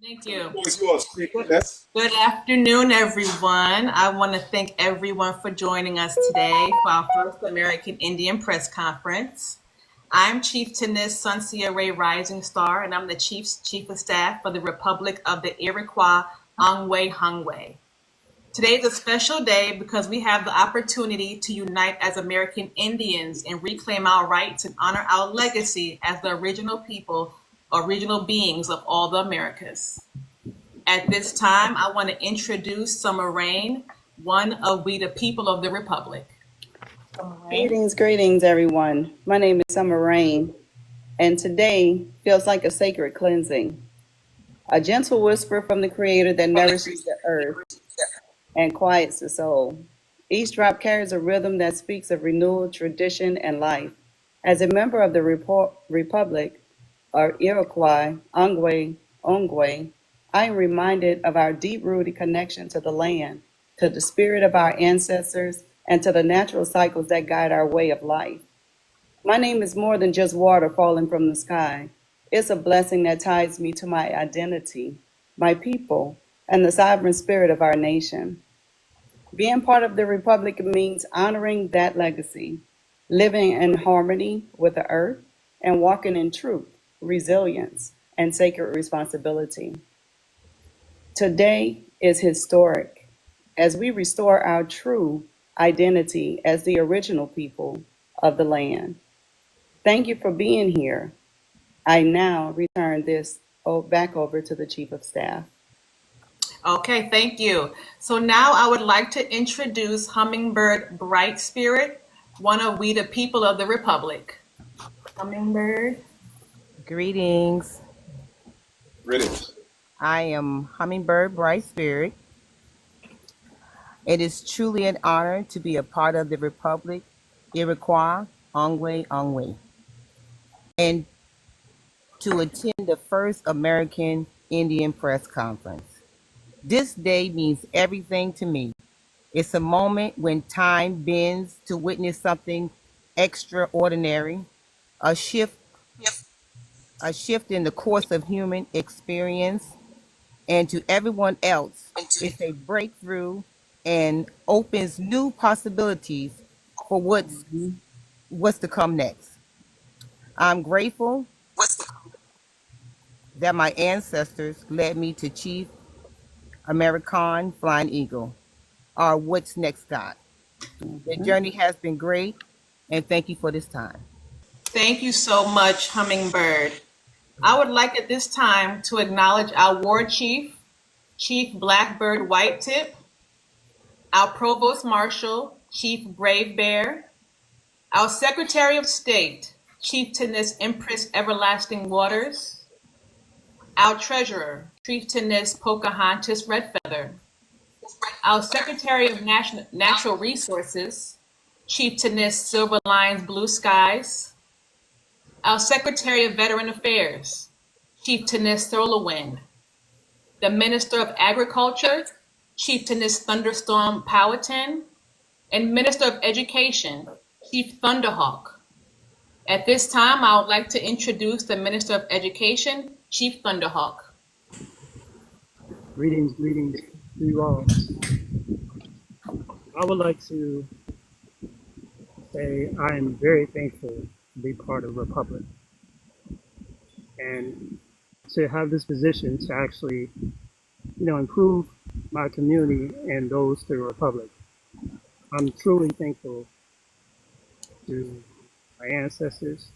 Thank you. Floor is yours, Chief. Yes. Good afternoon, everyone. I want to thank everyone for joining us today for our first American Indian Press Conference. I'm Chieftainess Sunsia Ray Rising Star, and I'm the Chief of Staff for the Republic of the Iroquois Ongwe Hongwe. Today is a special day because we have the opportunity to unite as American Indians and reclaim our rights and honor our legacy as the original people, original beings of all the Americas. At this time, I want to introduce Summer Rain, one of we the people of the Republic. Summer Rain. Greetings, everyone. My name is Summer Rain, and today feels like a sacred cleansing, a gentle whisper from the Creator that nourishes the earth and quiets the soul. Each drop carries a rhythm that speaks of renewal, tradition, and life. As a member of the Republic, or Iroquois, Ongwe, I am reminded of our deep-rooted connection to the land, to the spirit of our ancestors, and to the natural cycles that guide our way of life. My name is more than just water falling from the sky. It's a blessing that ties me to my identity, my people, and the sovereign spirit of our nation. Being part of the Republic means honoring that legacy, living in harmony with the earth, and walking in truth, resilience, and sacred responsibility. Today is historic as we restore our true identity as the original people of the land. Thank you for being here. I now return this back over to the Chief of Staff. Okay, thank you. So now I would like to introduce Hummingbird Bright Spirit, one of we the people of the Republic. Hummingbird. Greetings. Greetings. I am Hummingbird Bright Spirit. It is truly an honor to be a part of the Republic, Iroquois, Ongwe, and to attend the first American Indian Press Conference. This day means everything to me. It's a moment when time bends to witness something extraordinary, a shift in the course of human experience, and to everyone else, it's a breakthrough and opens new possibilities for what's to come next. I'm grateful that my ancestors led me to Chief American Flying Eagle, or What's Next God. The journey has been great, and thank you for this time. Thank you so much, Hummingbird. I would like at this time to acknowledge our War Chief, Chief Blackbird Whitetip, our Provost Marshal, Chief Brave Bear, our Secretary of State, Chieftainess Empress Everlasting Waters, our Treasurer, Chieftainess Pocahontas Redfeather, our Secretary of Natural Resources, Chieftainess Silver Lines Blue Skies, our Secretary of Veteran Affairs, Chieftainess Thorlowind, the Minister of Agriculture, Chieftainess Thunderstorm Powhatan, and Minister of Education, Chief Thunderhawk. At this time, I would like to introduce the Minister of Education, Chief Thunderhawk. Greetings to you all. I would like to say I am very thankful to be part of Republic and to have this position to actually, improve my community and those to the Republic. I'm truly thankful to my ancestors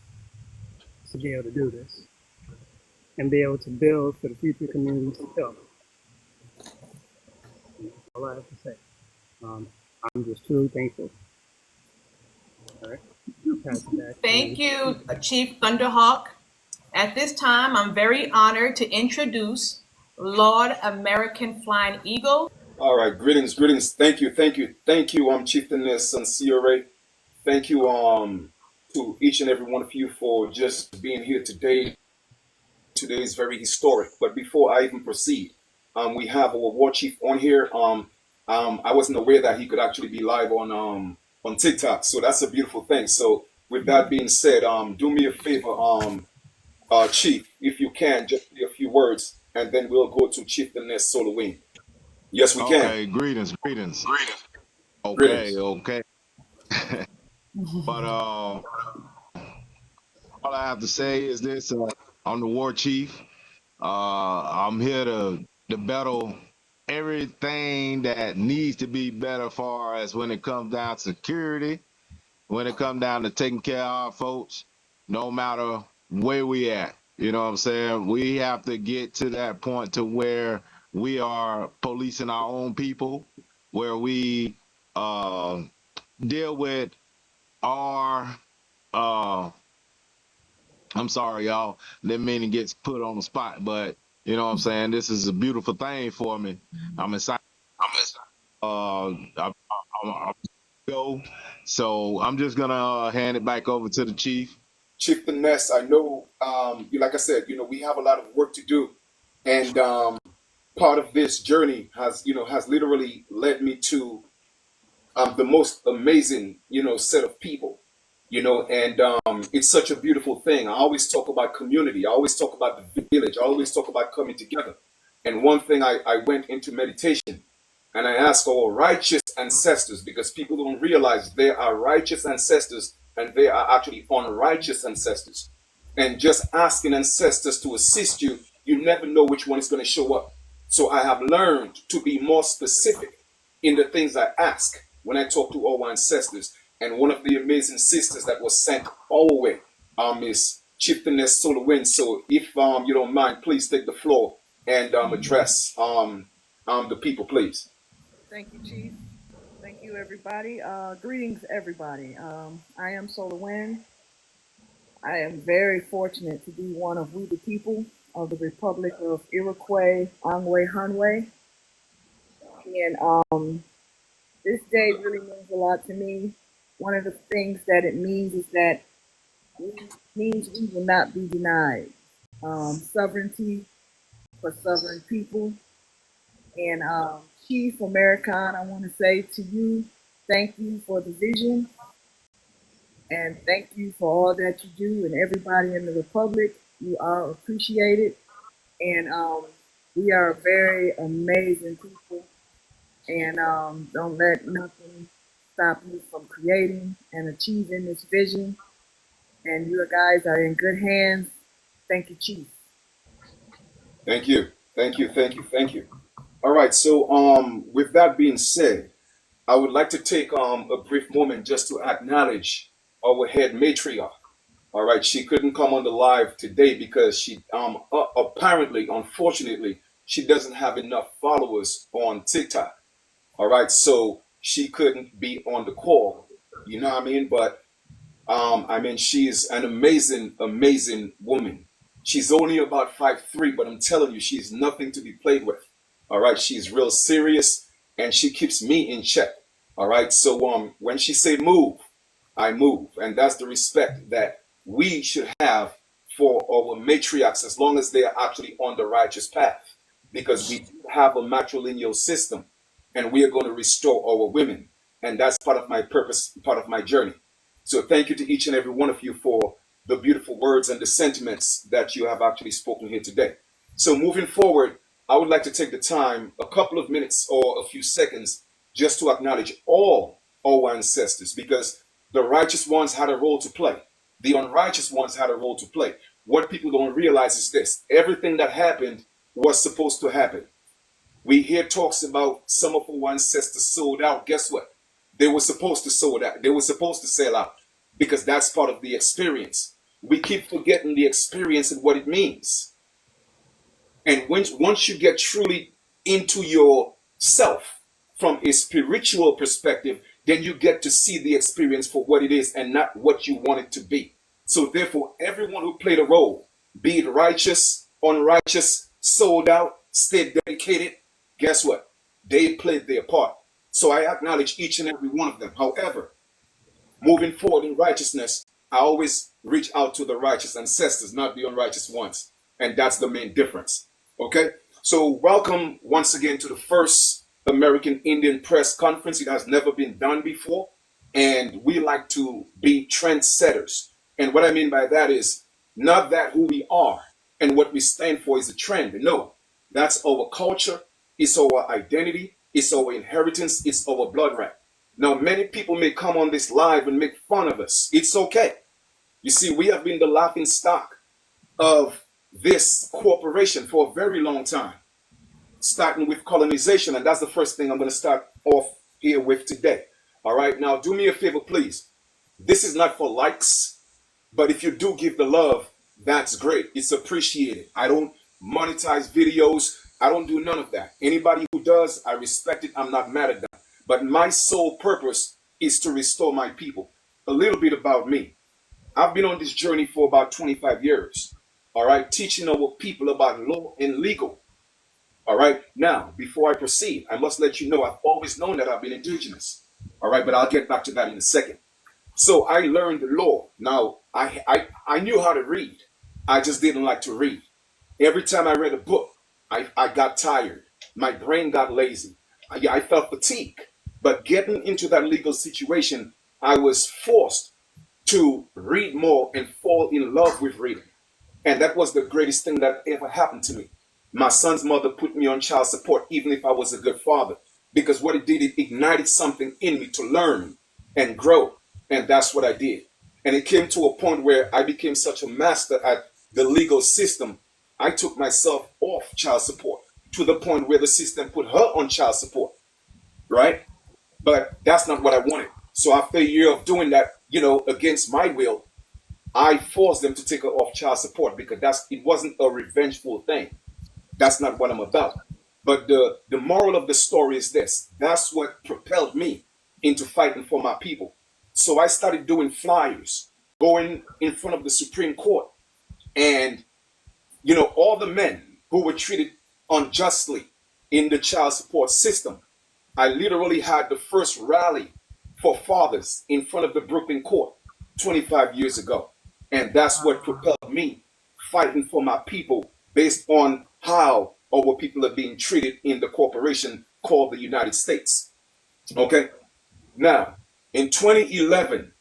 to be able to do this and be able to build for the future communities to come. All I have to say. I'm just truly thankful. All right. Thank you, Chief Thunderhawk. At this time, I'm very honored to introduce Lord American Flying Eagle. All right. Greetings. Thank you, Chieftainess Sunsia. Thank you, to each and every one of you for just being here today. Today is very historic. But before I even proceed, we have our War Chief on here. I wasn't aware that he could actually be live on TikTok, so that's a beautiful thing. So with that being said, do me a favor, Chief, if you can, just say a few words and then we'll go to Chieftainess Soloway. Yes, we can. Okay, greetings, greetings. Okay, Greetings. okay. But all I have to say is this: I'm the war chief. I'm here to battle everything that needs to be better, far as when it comes down to security, when it comes down to taking care of our folks, no matter where we at. You know what I'm saying? We have to get to that point to where we are policing our own people, where we deal with our I'm sorry, y'all. Didn't mean to get put on the spot, but you know what I'm saying? This is a beautiful thing for me. I'm excited. I'm go. So I'm just gonna hand it back over to the chief. Chieftainess, I know, like I said, we have a lot of work to do, and part of this journey has literally led me to the most amazing, set of people, and it's such a beautiful thing. I always talk about community. I always talk about the village. I always talk about coming together. And one thing I went into meditation and I asked our righteous ancestors, because people don't realize there are righteous ancestors and there are actually unrighteous ancestors. And just asking ancestors to assist you, you never know which one is going to show up. So I have learned to be more specific in the things I ask when I talk to our ancestors. And one of the amazing sisters that was sent our way is Chieftainess Solowin. So if you don't mind, please take the floor and address the people, please. Thank you, Chief. Thank you, everybody. Greetings, everybody. I am Solar Wind. I am very fortunate to be one of we the people of the Republic of Iroquois, Angwe, Hanwe. And this day really means a lot to me. One of the things that it means is that it means we will not be denied sovereignty for sovereign people. And Chief American, I want to say to you, thank you for the vision and thank you for all that you do, and everybody in the Republic. You are appreciated, and we are very amazing people, and don't let nothing stop you from creating and achieving this vision. And you guys are in good hands. Thank you, Chief. Thank you. Thank you. Thank you. Thank you. All right. So with that being said, I would like to take a brief moment just to acknowledge our head matriarch. All right, she couldn't come on the live today because she apparently, unfortunately, she doesn't have enough followers on TikTok. All right, so she couldn't be on the call. You know what I mean? But she is an amazing, amazing woman. She's only about 5'3", but I'm telling you, she's nothing to be played with. All right, she's real serious, and she keeps me in check. All right, so when she say move, I move, and that's the respect that we should have for our matriarchs, as long as they are actually on the righteous path, because we do have a matrilineal system, and we are going to restore our women, and that's part of my purpose, part of my journey. So thank you to each and every one of you for the beautiful words and the sentiments that you have actually spoken here today. So moving forward, I would like to take the time, a couple of minutes or a few seconds, just to acknowledge all our ancestors, because the righteous ones had a role to play. The unrighteous ones had a role to play. What people don't realize is this: everything that happened was supposed to happen. We hear talks about some of our ancestors sold out. Guess what? They were supposed to sold out. They were supposed to sell out, because that's part of the experience. We keep forgetting the experience and what it means. And once you get truly into yourself from a spiritual perspective, then you get to see the experience for what it is and not what you want it to be. So therefore, everyone who played a role, be it righteous, unrighteous, sold out, stayed dedicated, guess what? They played their part. So I acknowledge each and every one of them. However, moving forward in righteousness, I always reach out to the righteous ancestors, not the unrighteous ones. And that's the main difference. Okay? So welcome once again to the first American Indian Press Conference. It has never been done before. And we like to be trendsetters. And what I mean by that is not that who we are and what we stand for is a trend. No. That's our culture. It's our identity. It's our inheritance. It's our blood right. Now, many people may come on this live and make fun of us. It's okay. You see, we have been the laughing stock of this corporation for a very long time, starting with colonization. And that's the first thing I'm going to start off here with today. All right. Now, do me a favor, please. This is not for likes, but if you do give the love, that's great. It's appreciated. I don't monetize videos. I don't do none of that. Anybody who does, I respect it. I'm not mad at that. But my sole purpose is to restore my people. A little bit about me. I've been on this journey for about 25 years. All right. Teaching our people about law and legal. All right. Now, before I proceed, I must let you know I've always known that I've been indigenous. All right. But I'll get back to that in a second. So I learned the law. Now, I knew how to read. I just didn't like to read. Every time I read a book, I got tired. My brain got lazy. I felt fatigued. But getting into that legal situation, I was forced to read more and fall in love with reading. And that was the greatest thing that ever happened to me. My son's mother put me on child support, even if I was a good father, because what it did, it ignited something in me to learn and grow. And that's what I did. And it came to a point where I became such a master at the legal system, I took myself off child support to the point where the system put her on child support, right? But that's not what I wanted. So after a year of doing that, against my will, I forced them to take her off child support because it wasn't a revengeful thing. That's not what I'm about. But the moral of the story is this. That's what propelled me into fighting for my people. So I started doing flyers, going in front of the Supreme Court. And, all the men who were treated unjustly in the child support system, I literally had the first rally for fathers in front of the Brooklyn court 25 years ago. And that's what propelled me fighting for my people based on how our people are being treated in the corporation called the United States. Okay? Now, in 2011,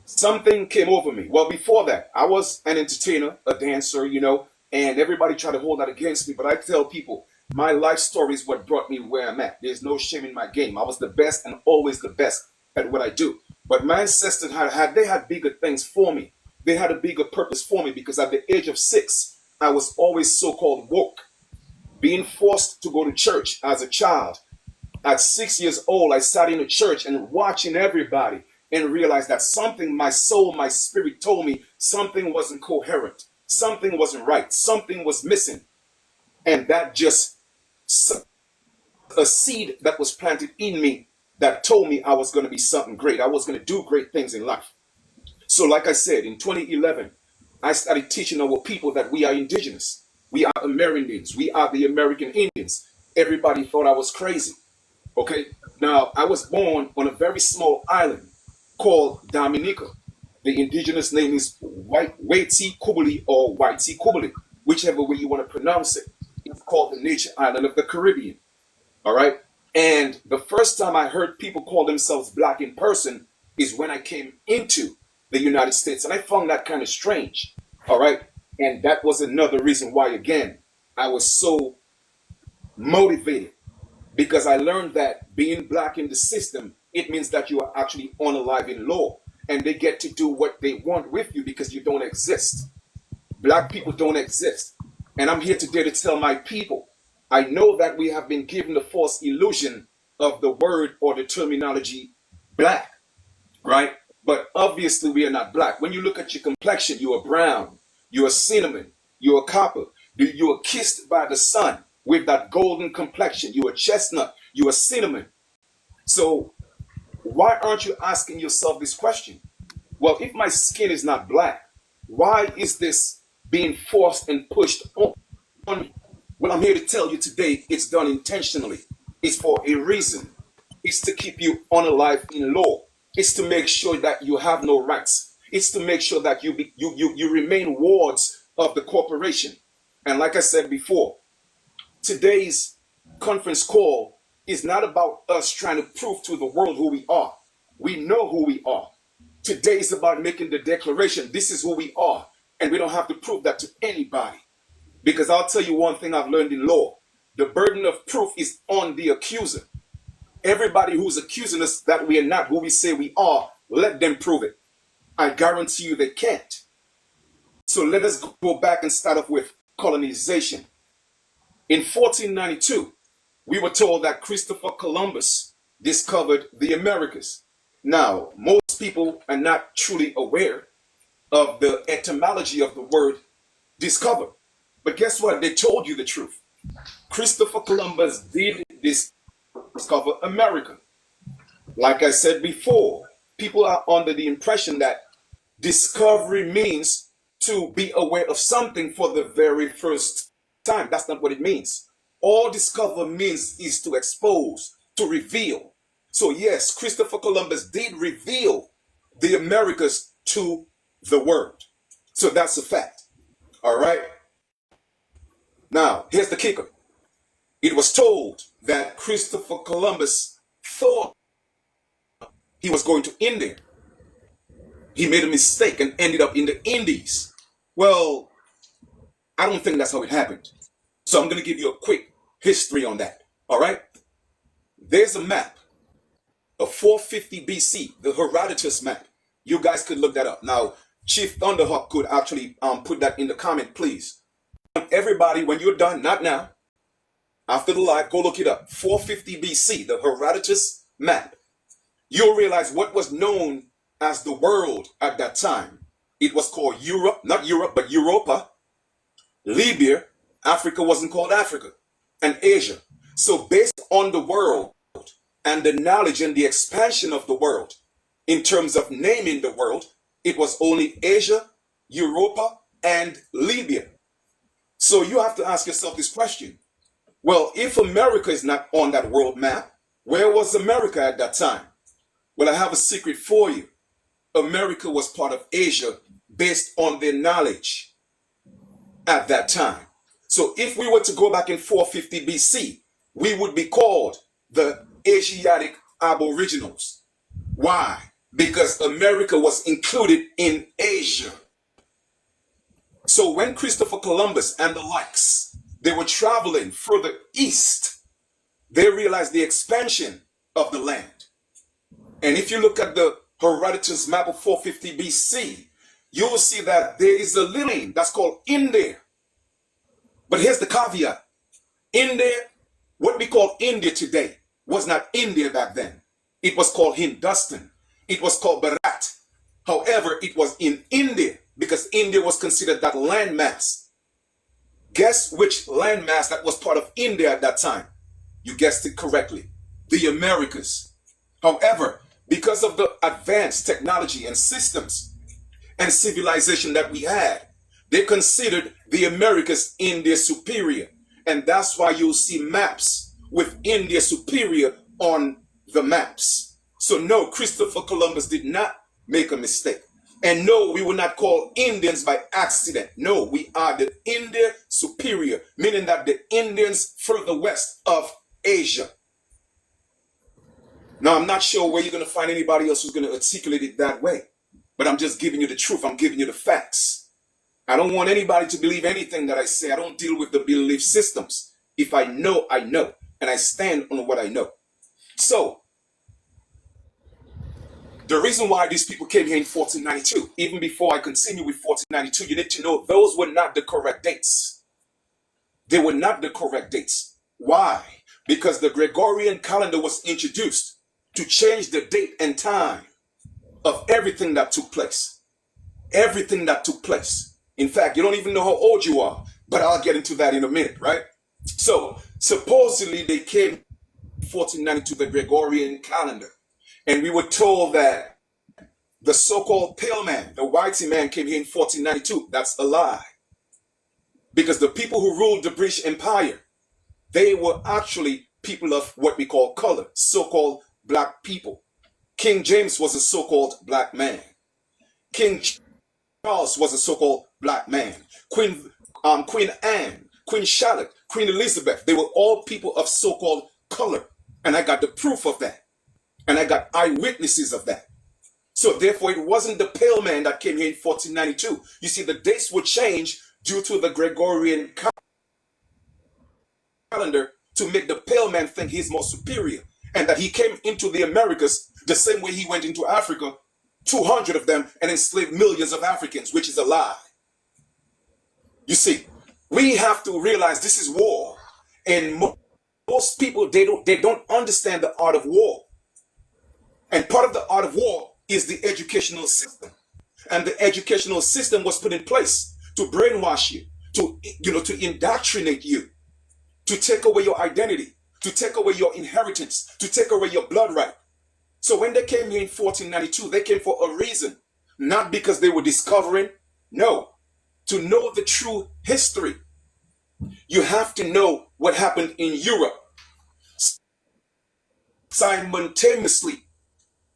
something came over me. Well, before that, I was an entertainer, a dancer, and everybody tried to hold that against me. But I tell people, my life story is what brought me where I'm at. There's no shame in my game. I was the best and always the best at what I do. But my ancestors had bigger things for me. They had a bigger purpose for me because at the age of 6, I was always so-called woke, being forced to go to church as a child. At 6 years old, I sat in a church and watching everybody and realized that something, my soul, my spirit told me something wasn't coherent. Something wasn't right. Something was missing. And that just a seed that was planted in me that told me I was going to be something great. I was going to do great things in life. So like I said, in 2011, I started teaching our people that we are indigenous. We are Americans. We are the American Indians. Everybody thought I was crazy. Okay. Now, I was born on a very small island called Dominica. The indigenous name is Waiti Kubuli or Waiti Kubuli, whichever way you want to pronounce it. It's called the nature island of the Caribbean. All right. And the first time I heard people call themselves black in person is when I came into the United States. And I found that kind of strange. All right. And that was another reason why, again, I was so motivated, because I learned that being black in the system, it means that you are actually unalive in law, and they get to do what they want with you because you don't exist. Black people don't exist. And I'm here today to tell my people, I know that we have been given the false illusion of the word or the terminology black, right? But obviously we are not black. When you look at your complexion, you are brown, you are cinnamon, you are copper, you are kissed by the sun with that golden complexion, you are chestnut, you are cinnamon. So why aren't you asking yourself this question? Well, if my skin is not black, why is this being forced and pushed on me? Well, I'm here to tell you today it's done intentionally. It's for a reason. It's to keep you unalive in law. It's to make sure that you have no rights. It's to make sure that you remain wards of the corporation. And like I said before, today's conference call is not about us trying to prove to the world who we are. We know who we are. Today is about making the declaration. This is who we are. And we don't have to prove that to anybody. Because I'll tell you one thing I've learned in law. The burden of proof is on the accuser. Everybody who's accusing us that we are not who we say we are, let them prove it. I guarantee you they can't. So let us go back and start off with colonization. In 1492, we were told that Christopher Columbus discovered the Americas. Now, most people are not truly aware of the etymology of the word discover. But guess what? They told you the truth. Christopher Columbus did discover America. Like I said before, people are under the impression that discovery means to be aware of something for the very first time. That's not what it means. All discover means is to expose, to reveal. So yes, Christopher Columbus did reveal the Americas to the world. So that's a fact. All right. Now, here's the kicker. It was told that Christopher Columbus thought he was going to India. He made a mistake and ended up in the Indies. Well, I don't think that's how it happened. So I'm going to give you a quick history on that. All right. There's a map of 450 BC, the Herodotus map. You guys could look that up. Now, Chief Thunderhawk could actually put that in the comment, please. Everybody, when you're done, not now, after the live, go look it up. 450 BC, the Herodotus map. You'll realize what was known as the world at that time. It was called Europe, not Europe, but Europa, Libya. Africa wasn't called Africa, and Asia. So based on the world and the knowledge and the expansion of the world, in terms of naming the world, it was only Asia, Europa, and Libya. So you have to ask yourself this question. Well, if America is not on that world map, where was America at that time? Well, I have a secret for you. America was part of Asia based on their knowledge at that time. So if we were to go back in 450 BC, we would be called the Asiatic Aboriginals. Why? Because America was included in Asia. So when Christopher Columbus and the likes, they were traveling further east, they realized the expansion of the land. And if you look at the Herodotus map of 450 BC, you will see that there is a little name that's called India. But here's the caveat. India, what we call India today, was not India back then. It was called Hindustan. It was called Bharat. However, it was in India because India was considered that landmass. Guess which landmass that was part of India at that time? You guessed it correctly. The Americas. However, because of the advanced technology and systems and civilization that we had, they considered the Americas India superior. And that's why you'll see maps with India superior on the maps. So no, Christopher Columbus did not make a mistake. And no, we were not called Indians by accident. No, we are the India superior, meaning that the Indians further west of Asia. Now, I'm not sure where you're going to find anybody else who's going to articulate it that way. But I'm just giving you the truth. I'm giving you the facts. I don't want anybody to believe anything that I say. I don't deal with the belief systems. If I know, I know. And I stand on what I know. So, the reason why these people came here in 1492, even before I continue with 1492, you need to know those were not the correct dates. They were not the correct dates. Why? Because the Gregorian calendar was introduced to change the date and time of everything that took place. Everything that took place. In fact, you don't even know how old you are, but I'll get into that in a minute, right? So, supposedly they came 1492, the Gregorian calendar. And we were told that the so-called pale man, the whitey man, came here in 1492. That's a lie. Because the people who ruled the British Empire, they were actually people of what we call color, so-called black people. King James was a so-called black man. King Charles was a so-called black man. Queen Anne, Queen Charlotte, Queen Elizabeth, they were all people of so-called color. And I got the proof of that. And I got eyewitnesses of that. So therefore, it wasn't the pale man that came here in 1492. You see, the dates would change due to the Gregorian calendar. calendar to make the pale man think he's more superior and that he came into the Americas the same way he went into Africa, 200 of them, and enslaved millions of Africans, which is a lie. You see, we have to realize this is war, and most people, they don't understand the art of war. And part of the art of war is the educational system. And the educational system was put in place to brainwash you, to indoctrinate you, to take away your identity, to take away your inheritance, to take away your blood right. So when they came here in 1492, they came for a reason, not because they were discovering. No, to know the true history, you have to know what happened in Europe simultaneously,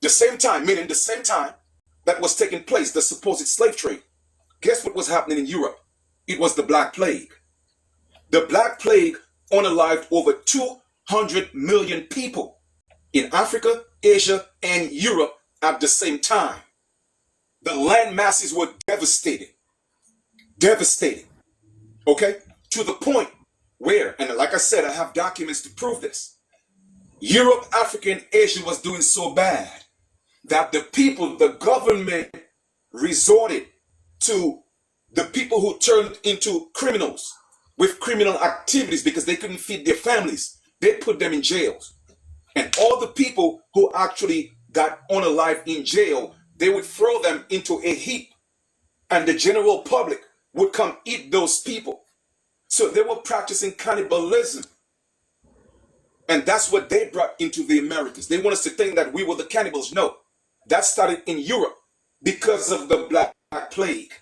the same time, meaning the same time that was taking place, the supposed slave trade. Guess what was happening in Europe? It was the Black Plague. The Black Plague unalived over 200 million people in Africa, Asia, and Europe at the same time. The land masses were devastated. Devastated. Okay? To the point where, and like I said, I have documents to prove this. Europe, Africa, and Asia was doing so bad that the people, the government resorted to the people who turned into criminals with criminal activities because they couldn't feed their families. They put them in jails. And all the people who actually got unalived in jail, they would throw them into a heap. And the general public would come eat those people. So they were practicing cannibalism. And that's what they brought into the Americas. They want us to think that we were the cannibals. No, that started in Europe because of the Black Plague.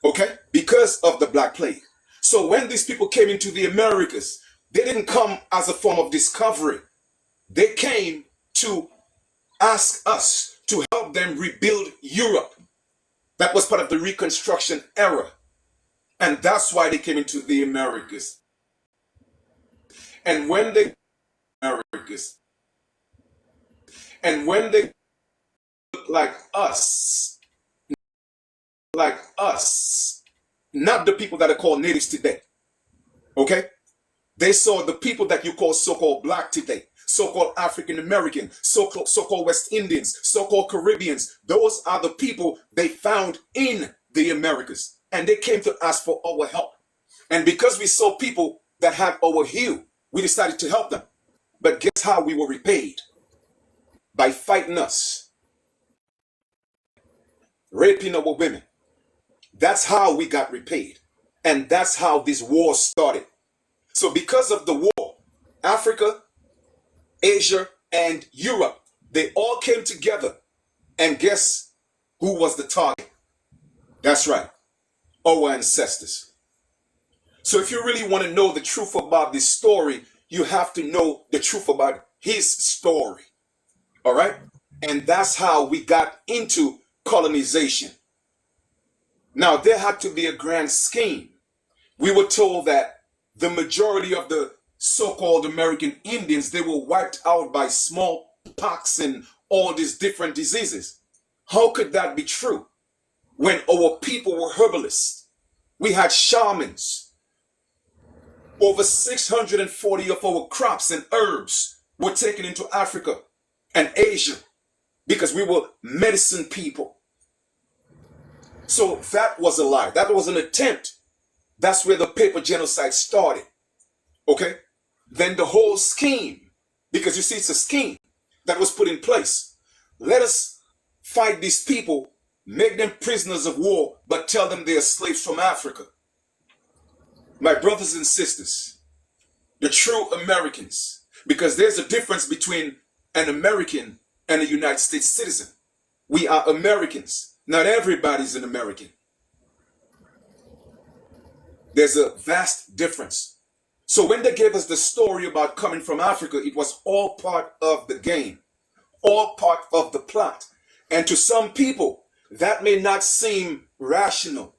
Okay? Because of the Black Plague. So when these people came into the Americas, they didn't come as a form of discovery. They came to ask us to help them rebuild Europe. That was part of the Reconstruction era. And that's why they came into the Americas. And when they Americas, and when they look like us, not the people that are called natives today, okay? They saw the people that you call so-called black today, so-called African American, so-called West Indians, so-called Caribbeans. Those are the people they found in the Americas, and they came to ask for our help. And because we saw people that had our hue, we decided to help them. But guess how we were repaid? By fighting us, raping our women. That's how we got repaid. And that's how this war started. So because of the war, Africa, Asia, and Europe, they all came together. And guess who was the target? That's right, our ancestors. So if you really want to know the truth about this story, you have to know the truth about his story. All right? And that's how we got into colonization. Now, there had to be a grand scheme. We were told that the majority of the so-called American Indians, they were wiped out by smallpox and all these different diseases. How could that be true when our people were herbalists? We had shamans. Over 640 of our crops and herbs were taken into Africa and Asia because we were medicine people. So that was a lie. That was an attempt. That's where the paper genocide started. Okay? Then the whole scheme, because you see it's a scheme that was put in place. Let us fight these people, make them prisoners of war, but tell them they are slaves from Africa. My brothers and sisters, the true Americans, because there's a difference between an American and a United States citizen. We are Americans. Not everybody's an American. There's a vast difference. So when they gave us the story about coming from Africa, it was all part of the game, all part of the plot. And to some people, that may not seem rational.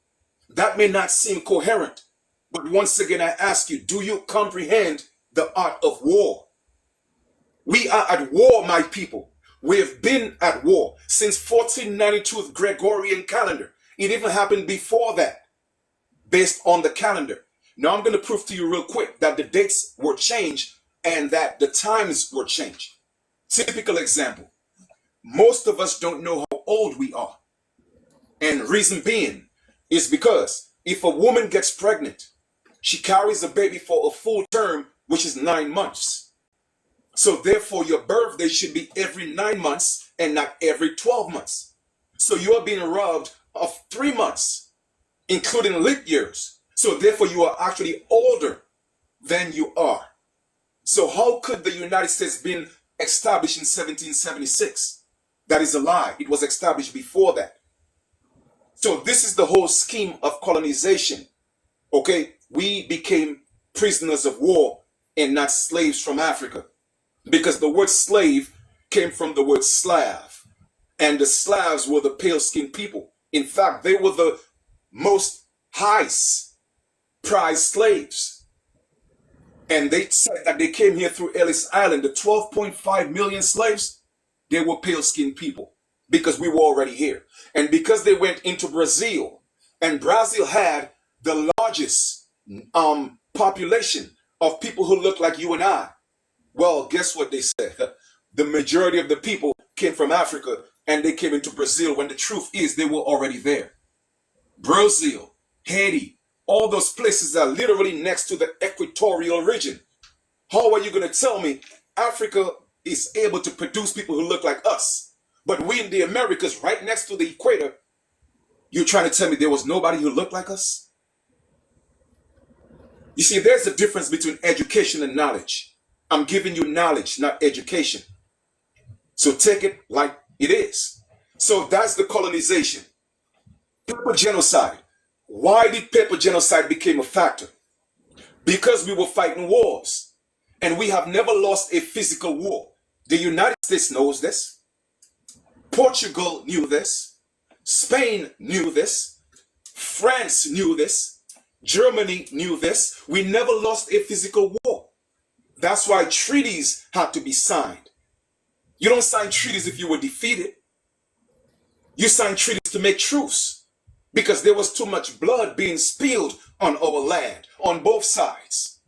That may not seem coherent. But once again, I ask you, do you comprehend the art of war? We are at war, my people. We have been at war since 1492 Gregorian calendar. It even happened before that, based on the calendar. Now I'm going to prove to you real quick that the dates were changed and that the times were changed. Typical example. Most of us don't know how old we are. And reason being is because if a woman gets pregnant, she carries a baby for a full term, which is 9 months. So therefore, your birthday should be every 9 months and not every 12 months. So you are being robbed of 3 months, including leap years. So therefore, you are actually older than you are. So how could the United States been established in 1776? That is a lie. It was established before that. So this is the whole scheme of colonization. Okay, we became prisoners of war and not slaves from Africa, because the word slave came from the word Slav, and the Slavs were the pale-skinned people. In fact, they were the most highest prized slaves. And they said that they came here through Ellis Island. The 12.5 million slaves, they were pale-skinned people because we were already here. And because they went into Brazil, and Brazil had the largest population of people who look like you and I. Well, guess what they said? The majority of the people came from Africa and they came into Brazil, when the truth is they were already there. Brazil, Haiti, all those places are literally next to the equatorial region. How are you going to tell me Africa is able to produce people who look like us, but we in the Americas right next to the equator, you're trying to tell me there was nobody who looked like us? You see, there's a difference between education and knowledge. I'm giving you knowledge, not education. So take it like it is. So that's the colonization. Paper genocide. Why did paper genocide become a factor? Because we were fighting wars, and we have never lost a physical war. The United States knows this. Portugal knew this. Spain knew this. France knew this. Germany knew this. We never lost a physical war. That's why treaties had to be signed. You don't sign treaties if you were defeated. You sign treaties to make truce, because there was too much blood being spilled on our land on both sides.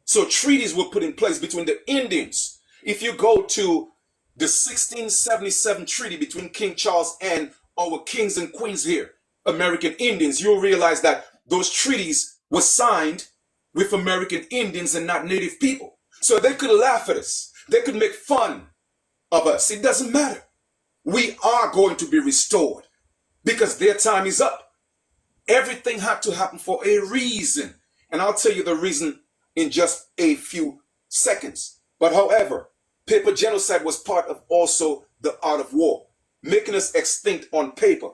So treaties were put in place between the Indians. If you go to the 1677 treaty between King Charles and our kings and queens here, American Indians, you'll realize that those treaties were signed with American Indians and not native people. So they could laugh at us. They could make fun of us. It doesn't matter. We are going to be restored because their time is up. Everything had to happen for a reason. And I'll tell you the reason in just a few seconds. But however, paper genocide was part of also the art of war, making us extinct on paper.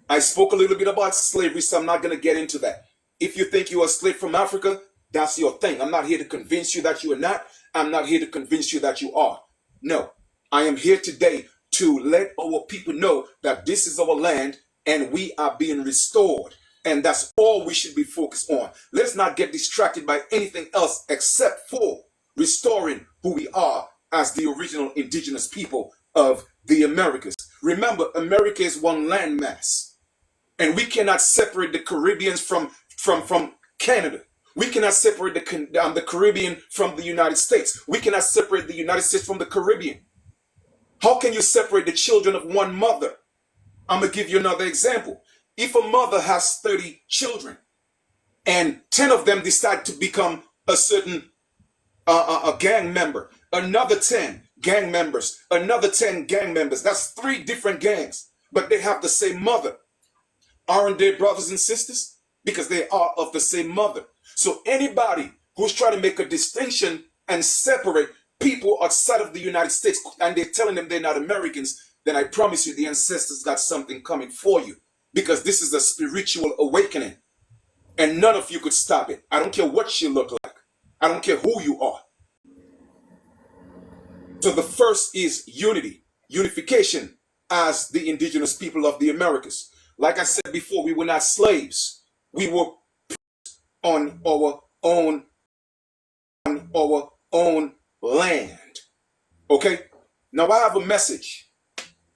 I spoke a little bit about slavery, so I'm not going to get into that. If you think you are a slave from Africa, that's your thing. I'm not here to convince you that you are not. I'm not here to convince you that you are. No, I am here today to let our people know that this is our land and we are being restored. And that's all we should be focused on. Let's not get distracted by anything else except for restoring who we are as the original indigenous people of the Americas. Remember, America is one landmass. And we cannot separate the Caribbeans from Canada. We cannot separate the Caribbean from the United States. We cannot separate the United States from the Caribbean. How can you separate the children of one mother? I'm going to give you another example. If a mother has 30 children and 10 of them decide to become a certain a gang member, another 10 gang members, another 10 gang members, that's 3 different gangs, but they have the same mother. Aren't they brothers and sisters? Because they are of the same mother. So anybody who's trying to make a distinction and separate people outside of the United States and they're telling them they're not Americans, then I promise you the ancestors got something coming for you, because this is a spiritual awakening and none of you could stop it. I don't care what you look like. I don't care who you are. So the first is unity, unification as the indigenous people of the Americas. Like I said before, we were not slaves. We were on our own land. Okay? Now I have a message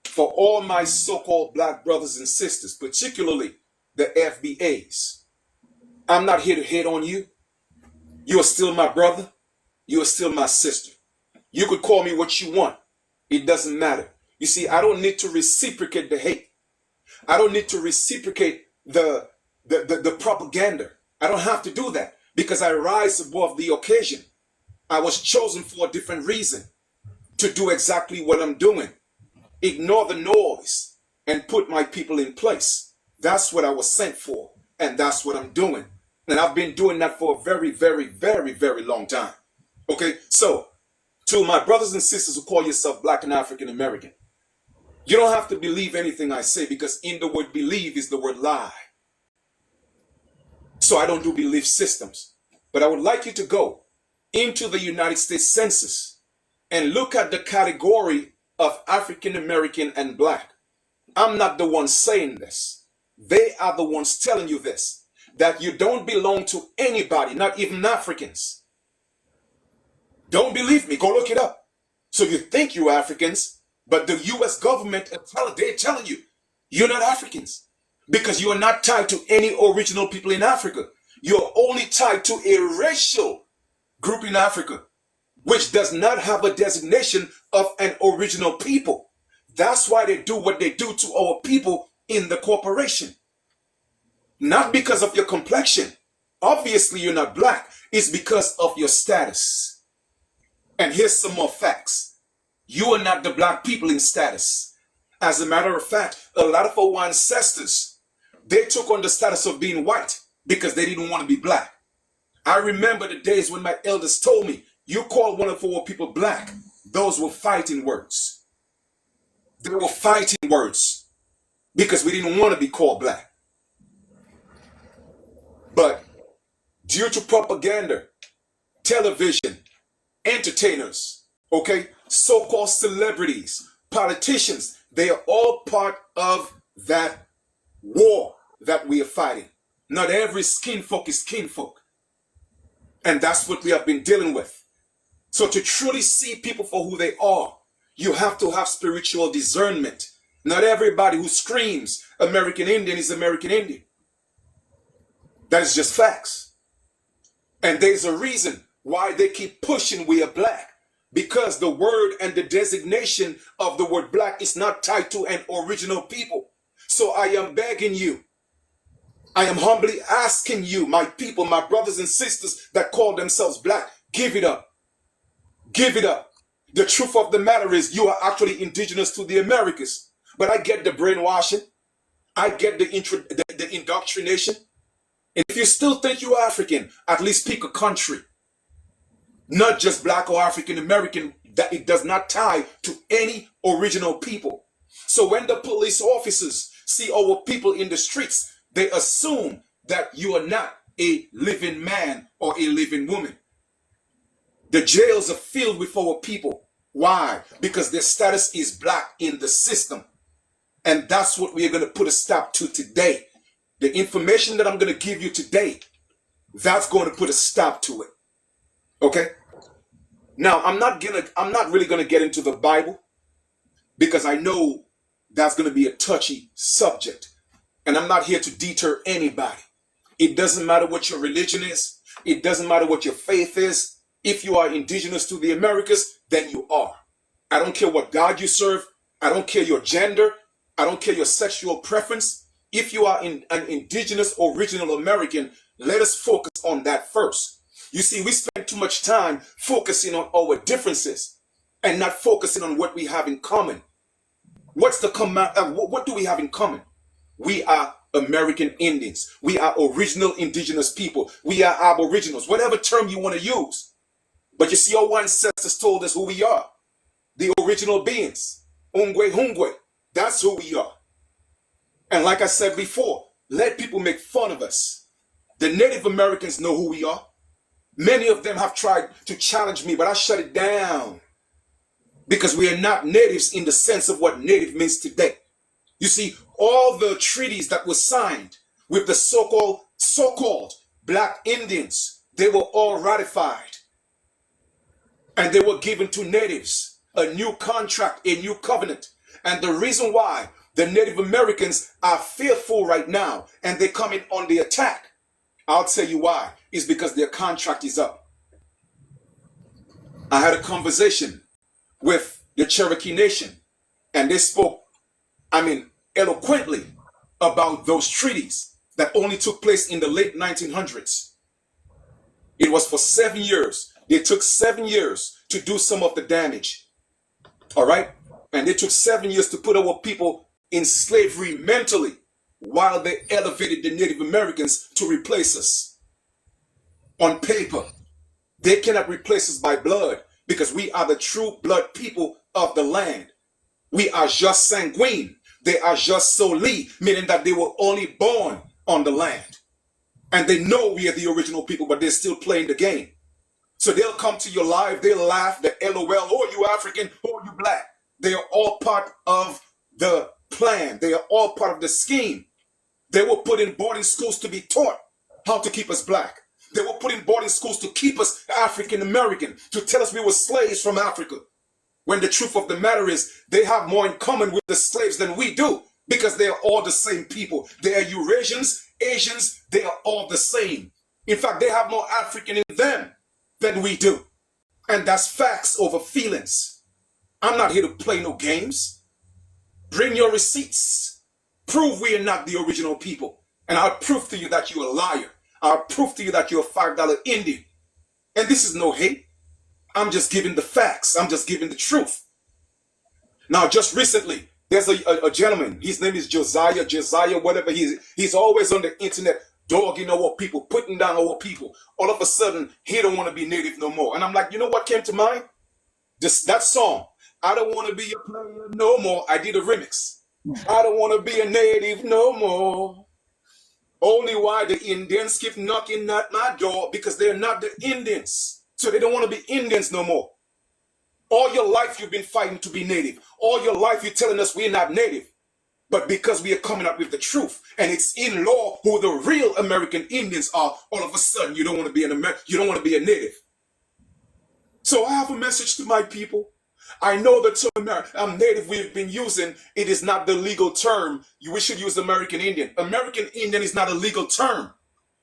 for all my so-called black brothers and sisters, particularly the FBAs. I'm not here to hate on you. You are still my brother. You are still my sister. You could call me what you want. It doesn't matter. You see, I don't need to reciprocate the hate. I don't need to reciprocate the propaganda. I don't have to do that because I rise above the occasion. I was chosen for a different reason, to do exactly what I'm doing. Ignore the noise and put my people in place. That's what I was sent for, and that's what I'm doing. And I've been doing that for a very, very, very, very long time. Okay, so to my brothers and sisters who call yourself Black and African American, you don't have to believe anything I say because in the word believe is the word lie. So I don't do belief systems. But I would like you to go into the United States Census and look at the category of African American and Black. I'm not the one saying this. They are the ones telling you this, that you don't belong to anybody, not even Africans. Don't believe me, go look it up. So you think you're Africans, but the US government, they're telling you, you're not Africans because you are not tied to any original people in Africa. You're only tied to a racial group in Africa, which does not have a designation of an original people. That's why they do what they do to our people in the corporation. Not because of your complexion. Obviously, you're not Black. It's because of your status. And here's some more facts. You are not the Black people in status. As a matter of fact, a lot of our ancestors, they took on the status of being white because they didn't want to be Black. I remember the days when my elders told me, you call one of our people Black. Those were fighting words. They were fighting words because we didn't want to be called Black. But due to propaganda, television, entertainers, okay, so-called celebrities, politicians, they are all part of that war that we are fighting. Not every skinfolk is kinfolk. And that's what we have been dealing with. So to truly see people for who they are, you have to have spiritual discernment. Not everybody who screams American Indian is American Indian. That is just facts. And there's a reason why they keep pushing we are Black. Because the word and the designation of the word Black is not tied to an original people. So I am begging you, I am humbly asking you, my people, my brothers and sisters that call themselves Black, give it up. Give it up. The truth of the matter is you are actually indigenous to the Americas. But I get the brainwashing. I get the indoctrination. And if you still think you're African, at least pick a country. Not just Black or African American, that it does not tie to any original people. So when the police officers see our people in the streets, they assume that you are not a living man or a living woman. The jails are filled with our people. Why? Because their status is Black in the system. And that's what we are going to put a stop to today. The information that I'm going to give you today, that's going to put a stop to it. Okay? Now, I'm not really going to get into the Bible because I know that's going to be a touchy subject. And I'm not here to deter anybody. It doesn't matter what your religion is. It doesn't matter what your faith is. If you are indigenous to the Americas, then you are. I don't care what God you serve. I don't care your gender. I don't care your sexual preference. If you are an indigenous original American, let us focus on that first. You see, we spend too much time focusing on our differences and not focusing on what we have in common. What do we have in common? We are American Indians. We are original indigenous people. We are aboriginals, whatever term you want to use. But you see, our ancestors told us who we are. The original beings. Ungwe Hungwe. That's who we are. And like I said before, let people make fun of us. The Native Americans know who we are. Many of them have tried to challenge me, but I shut it down. Because we are not natives in the sense of what native means today. You see, all the treaties that were signed with the so-called Black Indians, they were all ratified. And they were given to natives, a new contract, a new covenant. And the reason why the Native Americans are fearful right now and they're coming on the attack I'll tell you why. It's because their contract is up. I had a conversation with the Cherokee Nation, and they spoke, eloquently about those treaties that only took place in the late 1900s. It was for 7 years. They took 7 years to do some of the damage. All right? And they took 7 years to put our people in slavery mentally while they elevated the Native Americans to replace us. On paper, they cannot replace us by blood because we are the true blood people of the land. We are just sanguine. They are just soli, meaning that they were only born on the land. And they know we are the original people, but they're still playing the game. So they'll come to your live, they'll laugh, the LOL, oh, you African, oh, you black. They are all part of the plan. They are all part of the scheme. They were put in boarding schools to be taught how to keep us black. They were put in boarding schools to keep us African American, to tell us we were slaves from Africa. When the truth of the matter is, they have more in common with the slaves than we do, because they are all the same people. They are Eurasians, Asians, they are all the same. In fact, they have more African in them than we do. And that's facts over feelings. I'm not here to play no games. Bring your receipts. Prove we are not the original people. And I'll prove to you that you're a liar. I'll prove to you that you're a $5 Indian. And this is no hate. I'm just giving the facts. I'm just giving the truth. Now, just recently, there's a gentleman. His name is Josiah, whatever he is. He's always on the internet dogging our people, putting down our people. All of a sudden, he don't want to be native no more. And I'm like, you know what came to mind? That song, I don't want to be a player no more. I did a remix. I don't want to be a native no more. Only why the Indians keep knocking at my door, because they're not the Indians. So they don't want to be Indians no more. All your life you've been fighting to be native. All your life you're telling us we're not native. But because we are coming up with the truth, and it's in law who the real American Indians are, all of a sudden you don't want to be you don't want to be a native. So I have a message to my people. I know the term native we've been using, it is not the legal term. We should use American Indian. American Indian is not a legal term.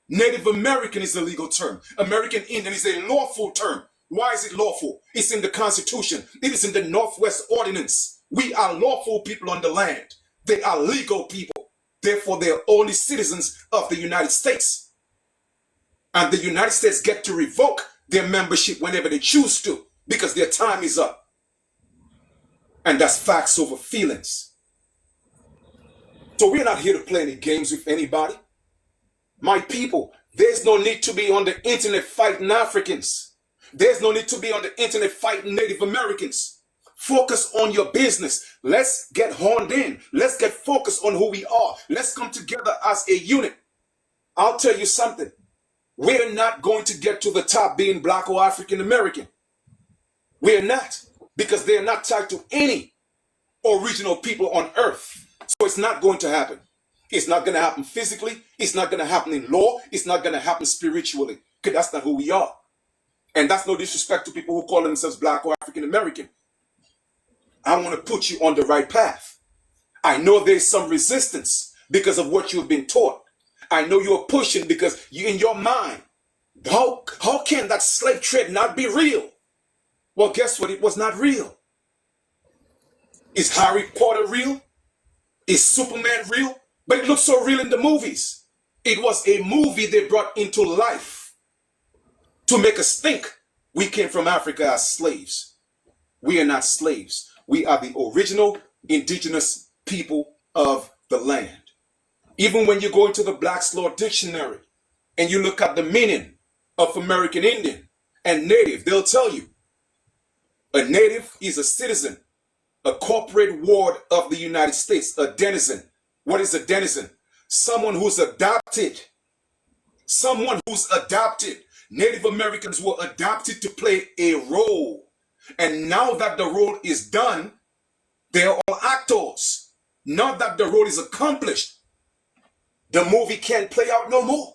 Native American is a legal term. American Indian is a lawful term. Why is it lawful? It's in the Constitution. It is in the Northwest Ordinance. We are lawful people on the land. They are legal people. Therefore, they are only citizens of the United States. And the United States get to revoke their membership whenever they choose to, because their time is up. And that's facts over feelings. So we're not here to play any games with anybody. My people, there's no need to be on the internet fighting Africans. There's no need to be on the internet fighting Native Americans. Focus on your business. Let's get honed in. Let's get focused on who we are. Let's come together as a unit. I'll tell you something. We're not going to get to the top being black or African American. We're not, because they're not tied to any original people on earth. So it's not going to happen. It's not going to happen physically. It's not going to happen in law. It's not going to happen spiritually, because that's not who we are. And that's no disrespect to people who call themselves black or African American. I want to put you on the right path. I know there's some resistance because of what you've been taught. I know you're pushing because you, in your mind, how can that slave trade not be real? Well, guess what? It was not real. Is Harry Potter real? Is Superman real? But it looks so real in the movies. It was a movie they brought into life to make us think we came from Africa as slaves. We are not slaves. We are the original indigenous people of the land. Even when you go into the Black's Law Dictionary and you look at the meaning of American Indian and Native, they'll tell you a native is a citizen, a corporate ward of the United States, a denizen. What is a denizen? Someone who's adopted. Someone who's adopted. Native Americans were adopted to play a role. And now that the role is done, they're all actors. Now that the role is accomplished, the movie can't play out no more.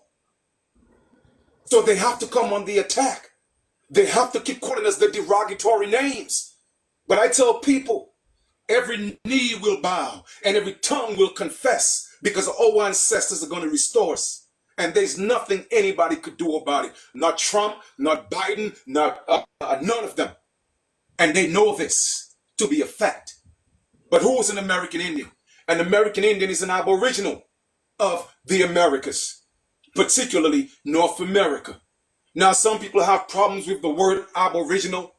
So they have to come on the attack. They have to keep calling us the derogatory names. But I tell people, every knee will bow and every tongue will confess, because our ancestors are going to restore us. And there's nothing anybody could do about it. Not Trump, not Biden, not none of them. And they know this to be a fact. But who is an American Indian? An American Indian is an aboriginal of the Americas, particularly North America. Now, some people have problems with the word aboriginal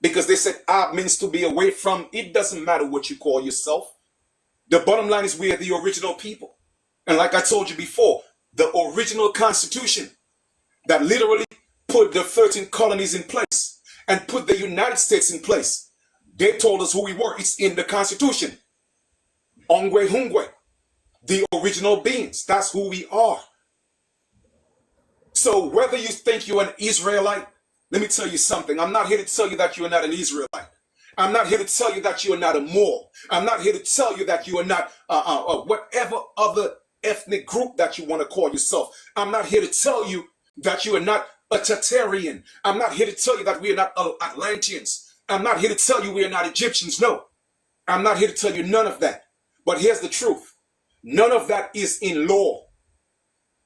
because they said ab means to be away from. It doesn't matter what you call yourself. The bottom line is we are the original people. And like I told you before, the original Constitution that literally put the 13 colonies in place and put the United States in place, they told us who we were. It's in the Constitution. Ongwe Hungwe, the original beings. That's who we are. So whether you think you're an Israelite, let me tell you something. I'm not here to tell you that you are not an Israelite. I'm not here to tell you that you are not a Moor. I'm not here to tell you that you are not whatever other ethnic group that you want to call yourself. I'm not here to tell you that you are not a Tartarian. I'm not here to tell you that we are not Atlanteans. I'm not here to tell you we are not Egyptians. No, I'm not here to tell you none of that. But here's the truth. None of that is in law.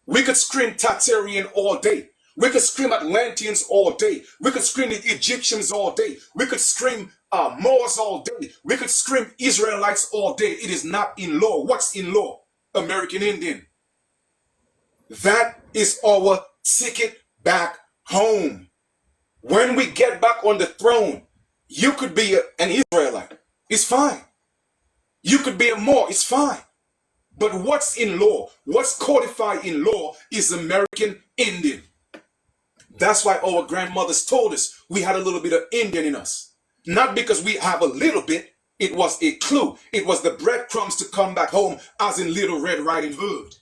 We could scream Tartarian all day. We could scream Atlanteans all day. We could scream the Egyptians all day. We could scream Moors all day. We could scream Israelites all day. It is not in law. What's in law? American Indian. That is our ticket back home. When we get back on the throne, you could be an Israelite. It's fine. You could be a Moor. It's fine. But what's in law, what's codified in law is American Indian. That's why our grandmothers told us we had a little bit of Indian in us. Not because we have a little bit. It was a clue. It was the breadcrumbs to come back home, as in Little Red Riding Hood.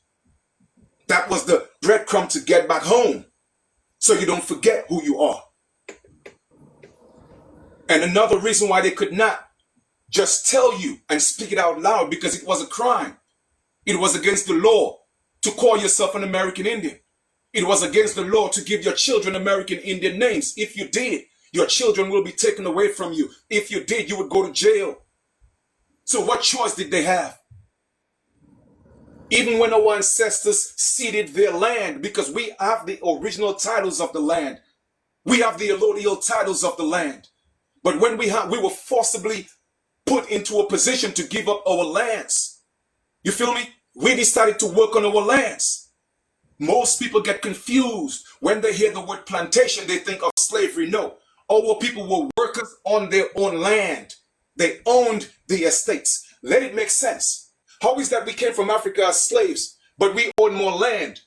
That was the breadcrumb to get back home, so you don't forget who you are. And another reason why they could not just tell you and speak it out loud, because it was a crime. It was against the law to call yourself an American Indian. It was against the law to give your children American Indian names. If you did, your children will be taken away from you. If you did, you would go to jail. So what choice did they have? Even when our ancestors ceded their land, because we have the original titles of the land. We have the allodial titles of the land. But when we were forcibly put into a position to give up our lands. You feel me? We decided to work on our lands. Most people get confused when they hear the word plantation. They think of slavery. No, our people were workers on their own land. They owned the estates. Let it make sense. How is that we came from Africa as slaves, but we own more land,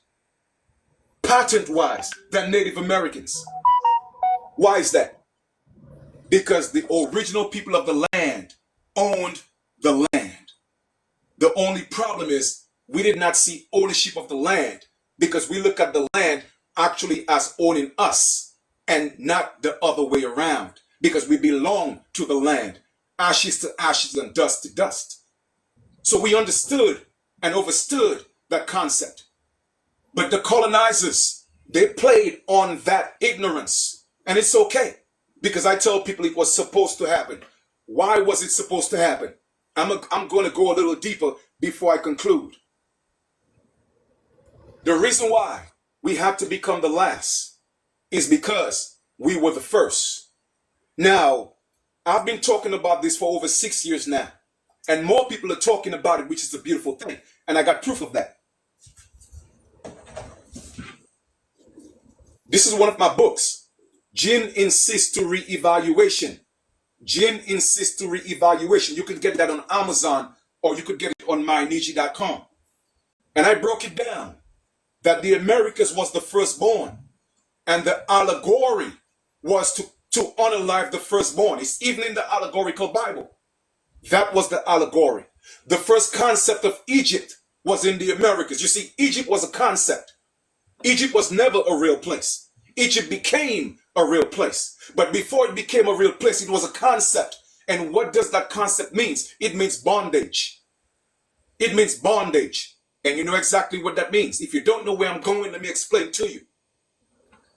patent-wise, than Native Americans? Why is that? Because the original people of the land owned the land. The only problem is we did not see ownership of the land because we look at the land actually as owning us and not the other way around, because we belong to the land, ashes to ashes and dust to dust. So we understood and overstood that concept. But the colonizers, they played on that ignorance, and it's okay, because I tell people it was supposed to happen. Why was it supposed to happen? I'm going to go a little deeper before I conclude. The reason why we had to become the last is because we were the first. Now, I've been talking about this for over 6 years now, and more people are talking about it, which is a beautiful thing. And I got proof of that. This is one of my books, Jin Insists to Reevaluation. Jin Insists to Reevaluation. You can get that on Amazon, or you could get it on myniji.com. And I broke it down that the Americas was the firstborn, and the allegory was to unalive the firstborn. It's even in the allegorical Bible. That was the allegory. The first concept of Egypt was in the Americas. You see, Egypt was a concept. Egypt was never a real place. Egypt became a real place. But before it became a real place, it was a concept. And what does that concept mean? It means bondage. It means bondage. And you know exactly what that means. If you don't know where I'm going, let me explain to you.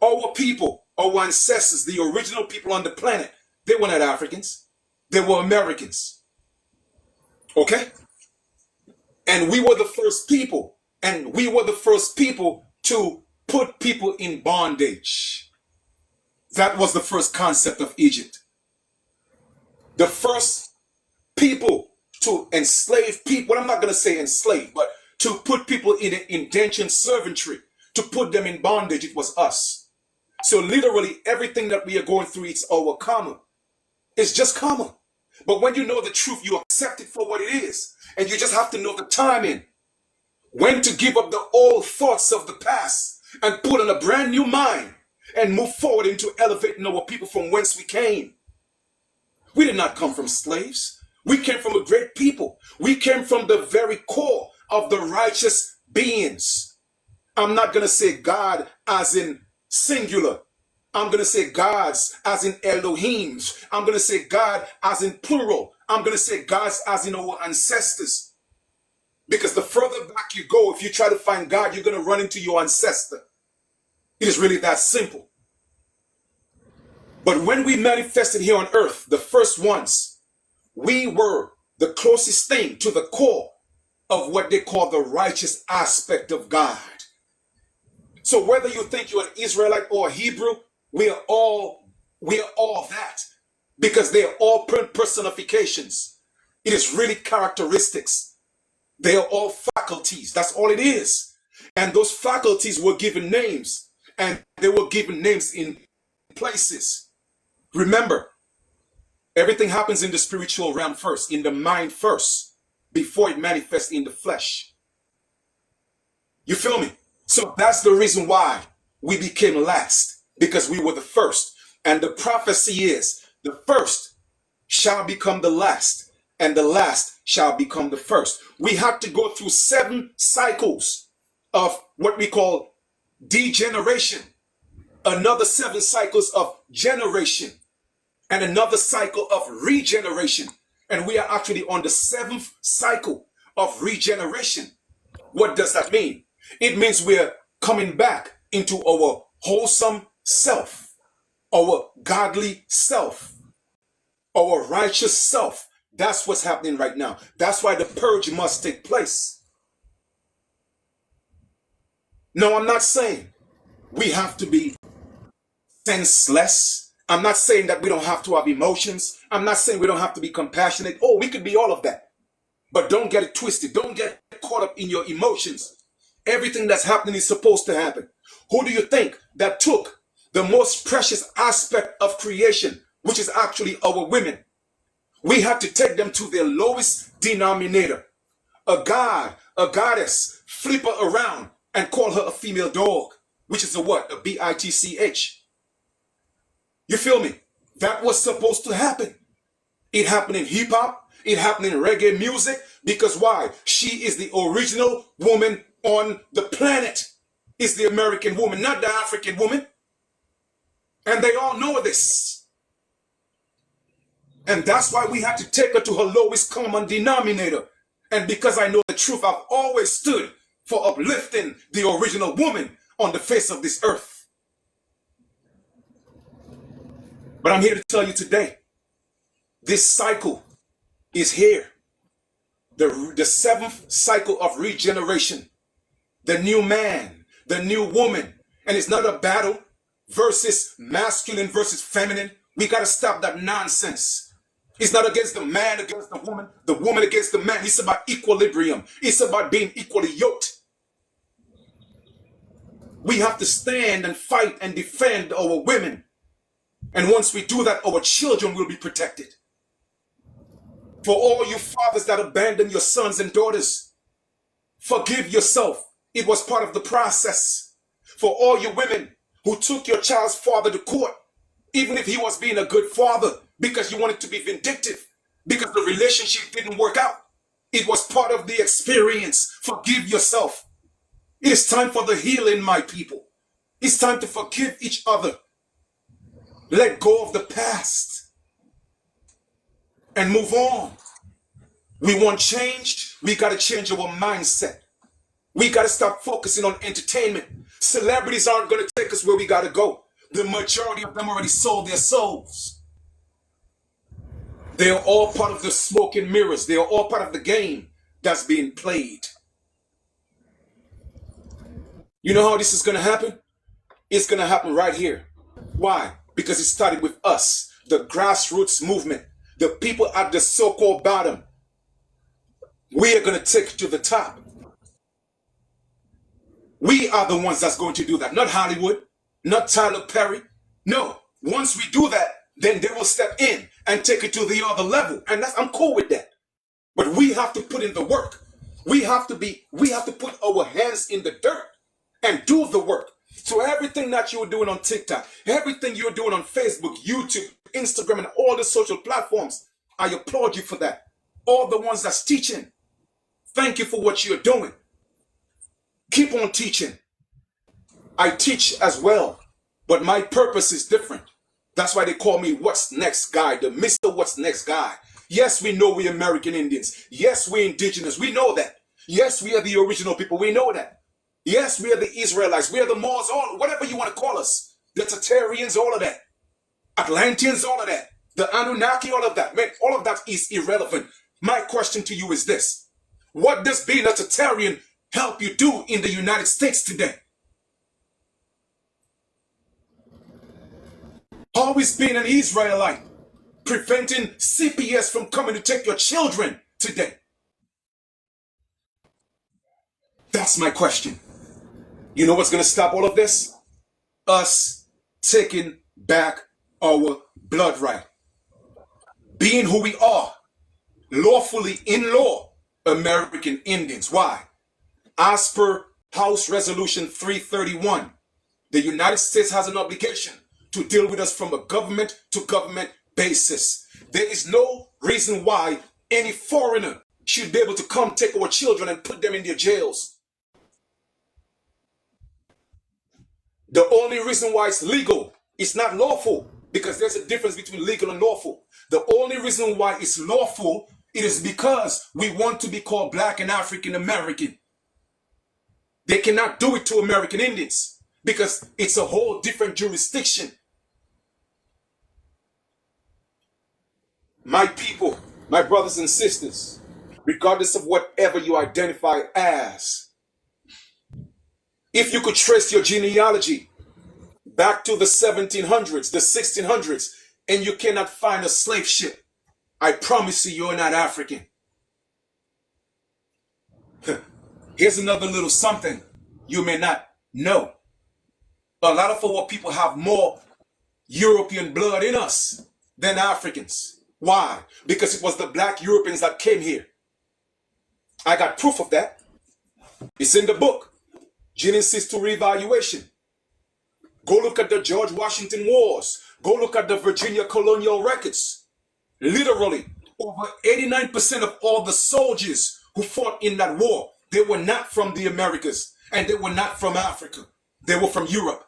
Our people, our ancestors, the original people on the planet, they were not Africans. They were Americans. Okay? And we were the first people. And we were the first people to put people in bondage. That was the first concept of Egypt. The first people to enslave people, well, I'm not going to say enslave, but to put people in indentured servantry, to put them in bondage, it was us. So literally everything that we are going through, it's our karma. It's just karma. But when you know the truth, you accept it for what it is. And you just have to know the timing. When to give up the old thoughts of the past and put on a brand new mind and move forward into elevating our people from whence we came. We did not come from slaves. We came from a great people. We came from the very core of the righteous beings. I'm not going to say God as in singular. I'm going to say gods as in Elohims. I'm going to say God as in plural. I'm going to say gods as in our ancestors. Because the further back you go, if you try to find God, you're going to run into your ancestor. It is really that simple. But when we manifested here on earth, the first ones, we were the closest thing to the core of what they call the righteous aspect of God. So whether you think you're an Israelite or a Hebrew, we are all that, because they are all personifications. It is really characteristics. They are all faculties. That's all it is. And those faculties were given names, and they were given names in places. Remember, everything happens in the spiritual realm first, in the mind first, before it manifests in the flesh. You feel me? So that's the reason why we became last, because we were the first. And the prophecy is the first shall become the last, and the last shall become the first. We had to go through 7 cycles of what we call degeneration, another 7 cycles of generation, and another cycle of regeneration. And we are actually on the 7th cycle of regeneration. What does that mean? It means we're coming back into our wholesome self, our godly self, our righteous self. That's what's happening right now. That's why the purge must take place. No, I'm not saying we have to be senseless. I'm not saying that we don't have to have emotions. I'm not saying we don't have to be compassionate. Oh, we could be all of that. But don't get it twisted. Don't get caught up in your emotions. Everything that's happening is supposed to happen. Who do you think that took the most precious aspect of creation, which is actually our women? We had to take them to their lowest denominator. A god, a goddess, flip her around and call her a female dog, which is a what? A bitch. You feel me? That was supposed to happen. It happened in hip hop. It happened in reggae music. Because why? She is the original woman on the planet. It's the American woman, not the African woman. And they all know this. And that's why we had to take her to her lowest common denominator. And because I know the truth, I've always stood for uplifting the original woman on the face of this earth. But I'm here to tell you today, this cycle is here. The 7th cycle of regeneration. The new man, the new woman. And it's not a battle versus masculine versus feminine. We got to stop that nonsense. It's not against the man against the woman against the man. It's about equilibrium. It's about being equally yoked. We have to stand and fight and defend our women. And once we do that, our children will be protected. For all you fathers that abandon your sons and daughters, forgive yourself. It was part of the process. For all you women who took your child's father to court, even if he was being a good father, because you wanted to be vindictive, because the relationship didn't work out, it was part of the experience. Forgive yourself. It is time for the healing, my people. It's time to forgive each other. Let go of the past and move on. We want change. We got to change our mindset. We got to stop focusing on entertainment. Celebrities aren't going to take us where we got to go. The majority of them already sold their souls. They are all part of the smoke and mirrors. They are all part of the game that's being played. You know how this is going to happen? It's going to happen right here. Why? Because it started with us, the grassroots movement, the people at the so-called bottom. We are going to take it to the top. We are the ones that's going to do that, not Hollywood, not Tyler Perry. No, once we do that, then they will step in and take it to the other level. And I'm cool with that. But we have to put in the work. We have to put our hands in the dirt and do the work. So everything that you're doing on TikTok, everything you're doing on Facebook, YouTube, Instagram, and all the social platforms, I applaud you for that. All the ones that's teaching, thank you for what you're doing. Keep on teaching. I teach as well, but my purpose is different. That's why they call me What's Next Guy, the Mr. What's Next Guy. Yes, we know we're American Indians. Yes, we're indigenous. We know that. Yes, we are the original people. We know that. Yes, we are the Israelites. We are the Moors, all whatever you want to call us. The Tatarians, all of that. Atlanteans, all of that. The Anunnaki, all of that. Man, all of that is irrelevant. My question to you is this. What does being a Tatarian help you do in the United States today? Always being an Israelite, preventing CPS from coming to take your children today. That's my question. You know what's going to stop all of this? Us taking back our blood right. Being who we are, lawfully in law, American Indians. Why? As per House Resolution 331, the United States has an obligation to deal with us from a government to government basis. There is no reason why any foreigner should be able to come take our children and put them in their jails. The only reason why it's legal, it's not lawful, because there's a difference between legal and lawful. The only reason why it's lawful, it is because we want to be called Black and African American. They cannot do it to American Indians because it's a whole different jurisdiction. My people, my brothers and sisters, regardless of whatever you identify as, if you could trace your genealogy back to the 1700s, the 1600s, and you cannot find a slave ship, I promise you, you're not African. Here's another little something you may not know. A lot of our people have more European blood in us than Africans. Why? Because it was the black Europeans that came here. I got proof of that. It's in the book, Genesis to Reevaluation. Go look at the George Washington Wars. Go look at the Virginia colonial records. Literally, over 89% of all the soldiers who fought in that war, they were not from the Americas, and they were not from Africa. They were from Europe.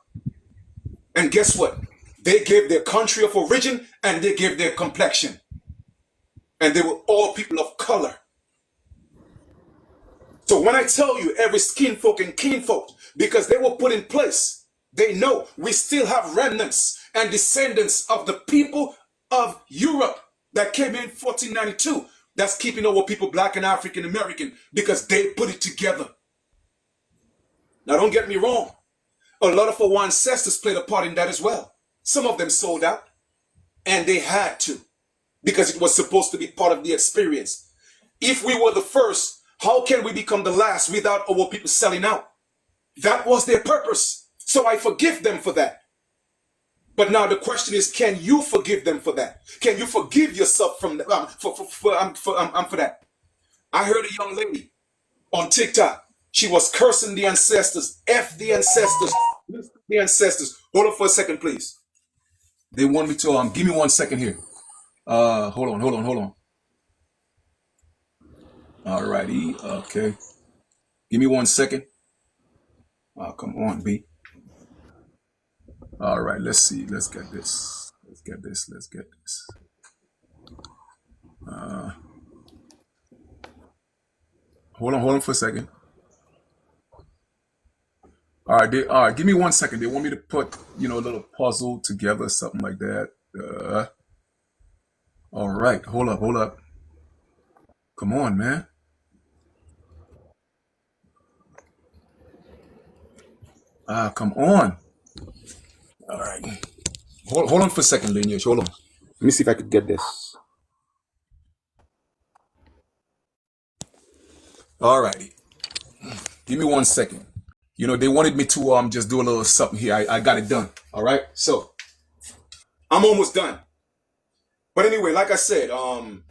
And guess what? They gave their country of origin, and they gave their complexion. And they were all people of color. So when I tell you every skinfolk and kinfolk, because they were put in place, they know we still have remnants and descendants of the people of Europe that came in 1492. That's keeping our people Black and African American because they put it together. Now don't get me wrong. A lot of our ancestors played a part in that as well. Some of them sold out, and they had to because it was supposed to be part of the experience. If we were the first, how can we become the last without our people selling out? That was their purpose. So I forgive them for that. But now the question is, can you forgive them for that? Can you forgive yourself for that? I heard a young lady on TikTok. She was cursing the ancestors. F the ancestors. The ancestors. Hold on for a second, please. They want me to give me 1 second here. Hold on. Alrighty, okay. Give me 1 second. Oh, come on, B. All right, let's see. Let's get this. Hold on for a second. All right, give me 1 second. They want me to put, a little puzzle together, something like that. All right, hold up. Come on, man. Ah, come on. All right. Hold on for a second, Lineage. Hold on. Let me see if I could get this. All righty. Give me 1 second. You know, they wanted me to just do a little something here. I got it done. All right. So I'm almost done. But anyway, like I said, I'm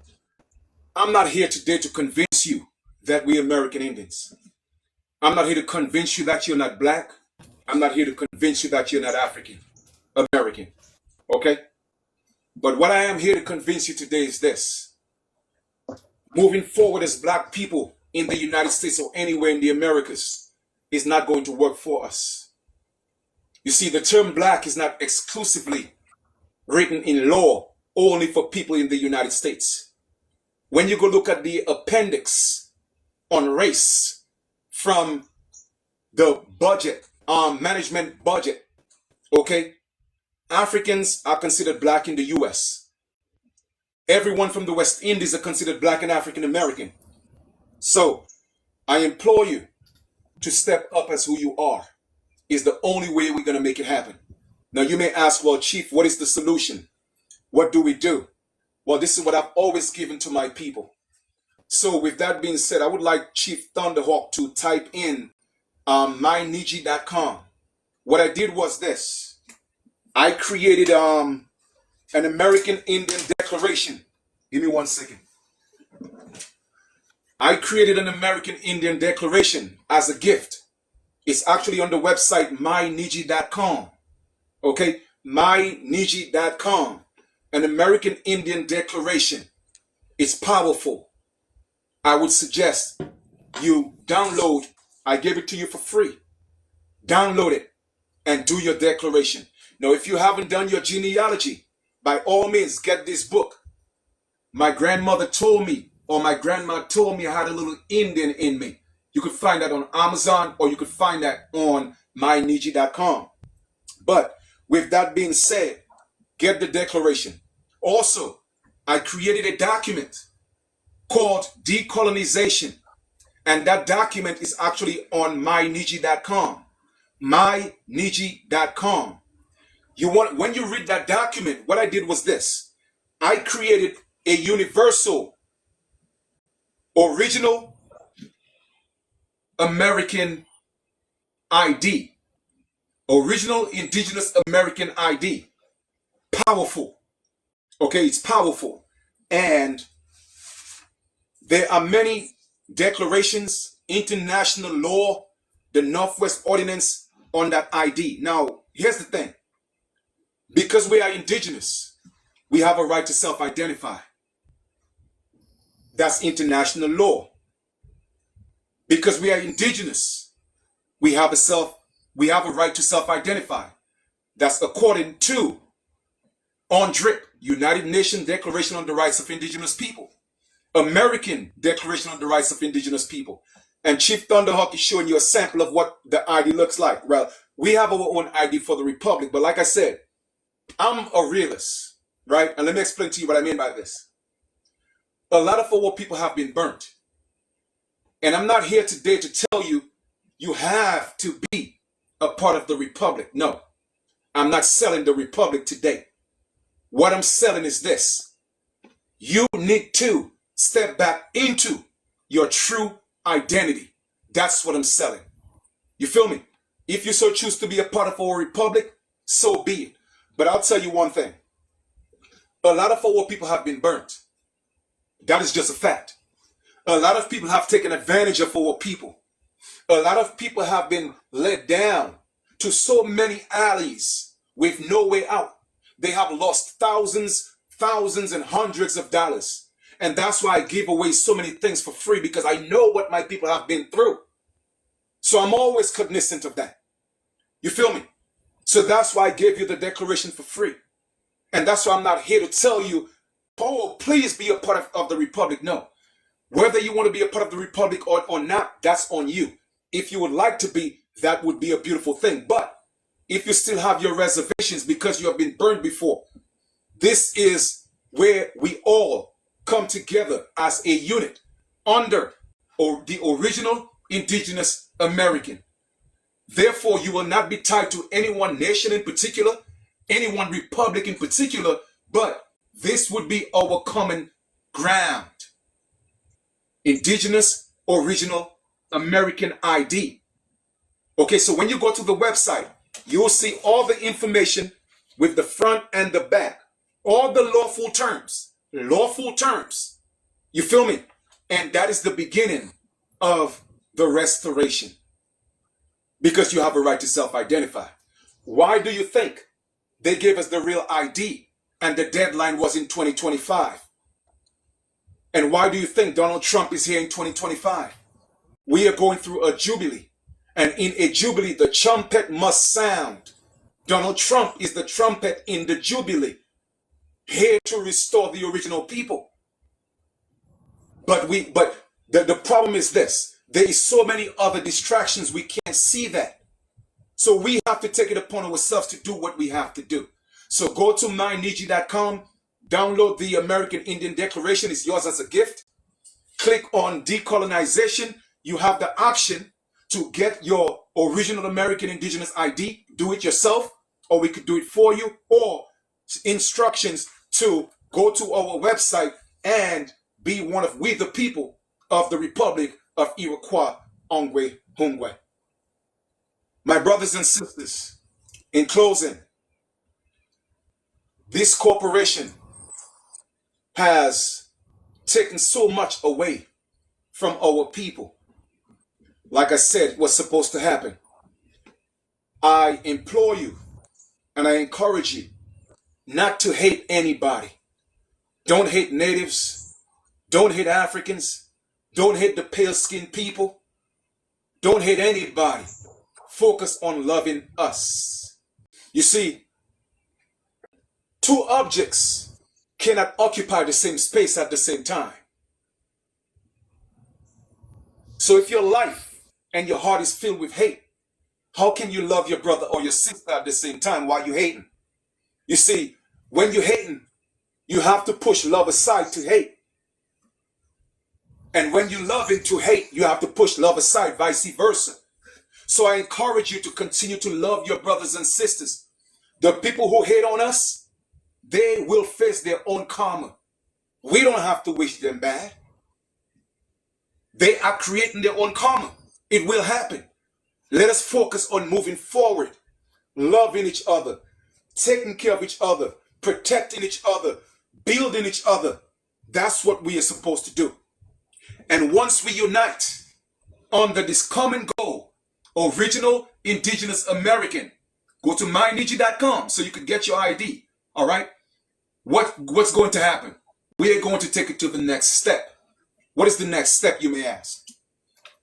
not here today to convince you that we American Indians. I'm not here to convince you that you're not black. I'm not here to convince you that you're not African American. Okay? But what I am here to convince you today is this. Moving forward as black people in the United States or anywhere in the Americas is not going to work for us. You see, the term black is not exclusively written in law only for people in the United States. When you go look at the appendix on race from the budget, management budget, okay, Africans are considered black in the US. Everyone from the West Indies are considered black and African American. So I implore you to step up as who you are. Is the only way we're going to make it happen. Now you may ask, well, Chief, what is the solution? What do we do? Well, this is what I've always given to my people. So with that being said, I would like Chief Thunderhawk to type in myniji.com. What I did was this. I created an American Indian Declaration. Give me 1 second. I created an American Indian Declaration as a gift. It's actually on the website myniji.com. Okay, myniji.com. An American Indian Declaration. It's powerful. I would suggest you download. I gave it to you for free. Download it and do your declaration. Now, if you haven't done your genealogy, by all means, get this book. My grandmother told me, or my grandma told me I had a little Indian in me. You could find that on Amazon, or you could find that on myniji.com. But with that being said, get the declaration. Also, I created a document called Decolonization. And that document is actually on myniji.com. myniji.com. When you read that document, what I did was this. I created a universal, original American ID. Original Indigenous American ID. Powerful. Okay, it's powerful. And there are many declarations, international law, the Northwest Ordinance on that ID. Now, here's the thing. Because we are indigenous, we have a right to self-identify. That's international law. Because we are indigenous, we have a right to self-identify. That's according to UNDRIP, United Nations Declaration on the Rights of Indigenous People. American Declaration on the Rights of Indigenous People. And Chief Thunderhawk is showing you a sample of what the ID looks like. Well, we have our own ID for the Republic, but like I said, I'm a realist, right? And let me explain to you what I mean by this. A lot of our people have been burnt. And I'm not here today to tell you, you have to be a part of the Republic. No, I'm not selling the Republic today. What I'm selling is this. You need to step back into your true identity. That's what I'm selling. You feel me? If you so choose to be a part of our Republic, so be it. But I'll tell you one thing. A lot of our people have been burnt. That is just a fact. A lot of people have taken advantage of our people. A lot of people have been led down to so many alleys with no way out. They have lost thousands and hundreds of dollars. And that's why I give away so many things for free, because I know what my people have been through. So I'm always cognizant of that. You feel me? So that's why I gave you the declaration for free. And that's why I'm not here to tell you, oh, please be a part of the Republic. No. Whether you want to be a part of the Republic or not, that's on you. If you would like to be, that would be a beautiful thing. But if you still have your reservations because you have been burned before, this is where we all come together as a unit under the original Indigenous American. Therefore, you will not be tied to any one nation in particular, any one republic in particular, but this would be our common ground. Indigenous, original, American ID. Okay, so when you go to the website, you'll see all the information with the front and the back. All the lawful terms. Lawful terms. You feel me? And that is the beginning of the restoration. Because you have a right to self-identify. Why do you think they gave us the real ID and the deadline was in 2025? And why do you think Donald Trump is here in 2025? We are going through a jubilee. And in a jubilee, the trumpet must sound. Donald Trump is the trumpet in the jubilee, here to restore the original people. But the problem is this. There is so many other distractions, we can't see that. So we have to take it upon ourselves to do what we have to do. So go to myniji.com, download the American Indian Declaration. It's yours as a gift. Click on Decolonization. You have the option to get your original American Indigenous ID. Do it yourself, or we could do it for you, or instructions to go to our website and be one of we the people of the Republic of Iroquois, Ongwe, Hungwe. My brothers and sisters, in closing, this corporation has taken so much away from our people. Like I said, what's supposed to happen. I implore you and I encourage you not to hate anybody. Don't hate natives. Don't hate Africans. Don't hate the pale-skinned people. Don't hate anybody. Focus on loving us. You see, two objects cannot occupy the same space at the same time. So if your life and your heart is filled with hate, how can you love your brother or your sister at the same time while you're hating? You see, when you're hating, you have to push love aside to hate. And when you love into hate, you have to push love aside, vice versa. So I encourage you to continue to love your brothers and sisters. The people who hate on us, they will face their own karma. We don't have to wish them bad. They are creating their own karma. It will happen. Let us focus on moving forward, loving each other, taking care of each other, protecting each other, building each other. That's what we are supposed to do. And once we unite under this common goal, original, indigenous, American, go to myniji.com so you can get your ID. All right? What's going to happen? We are going to take it to the next step. What is the next step, you may ask?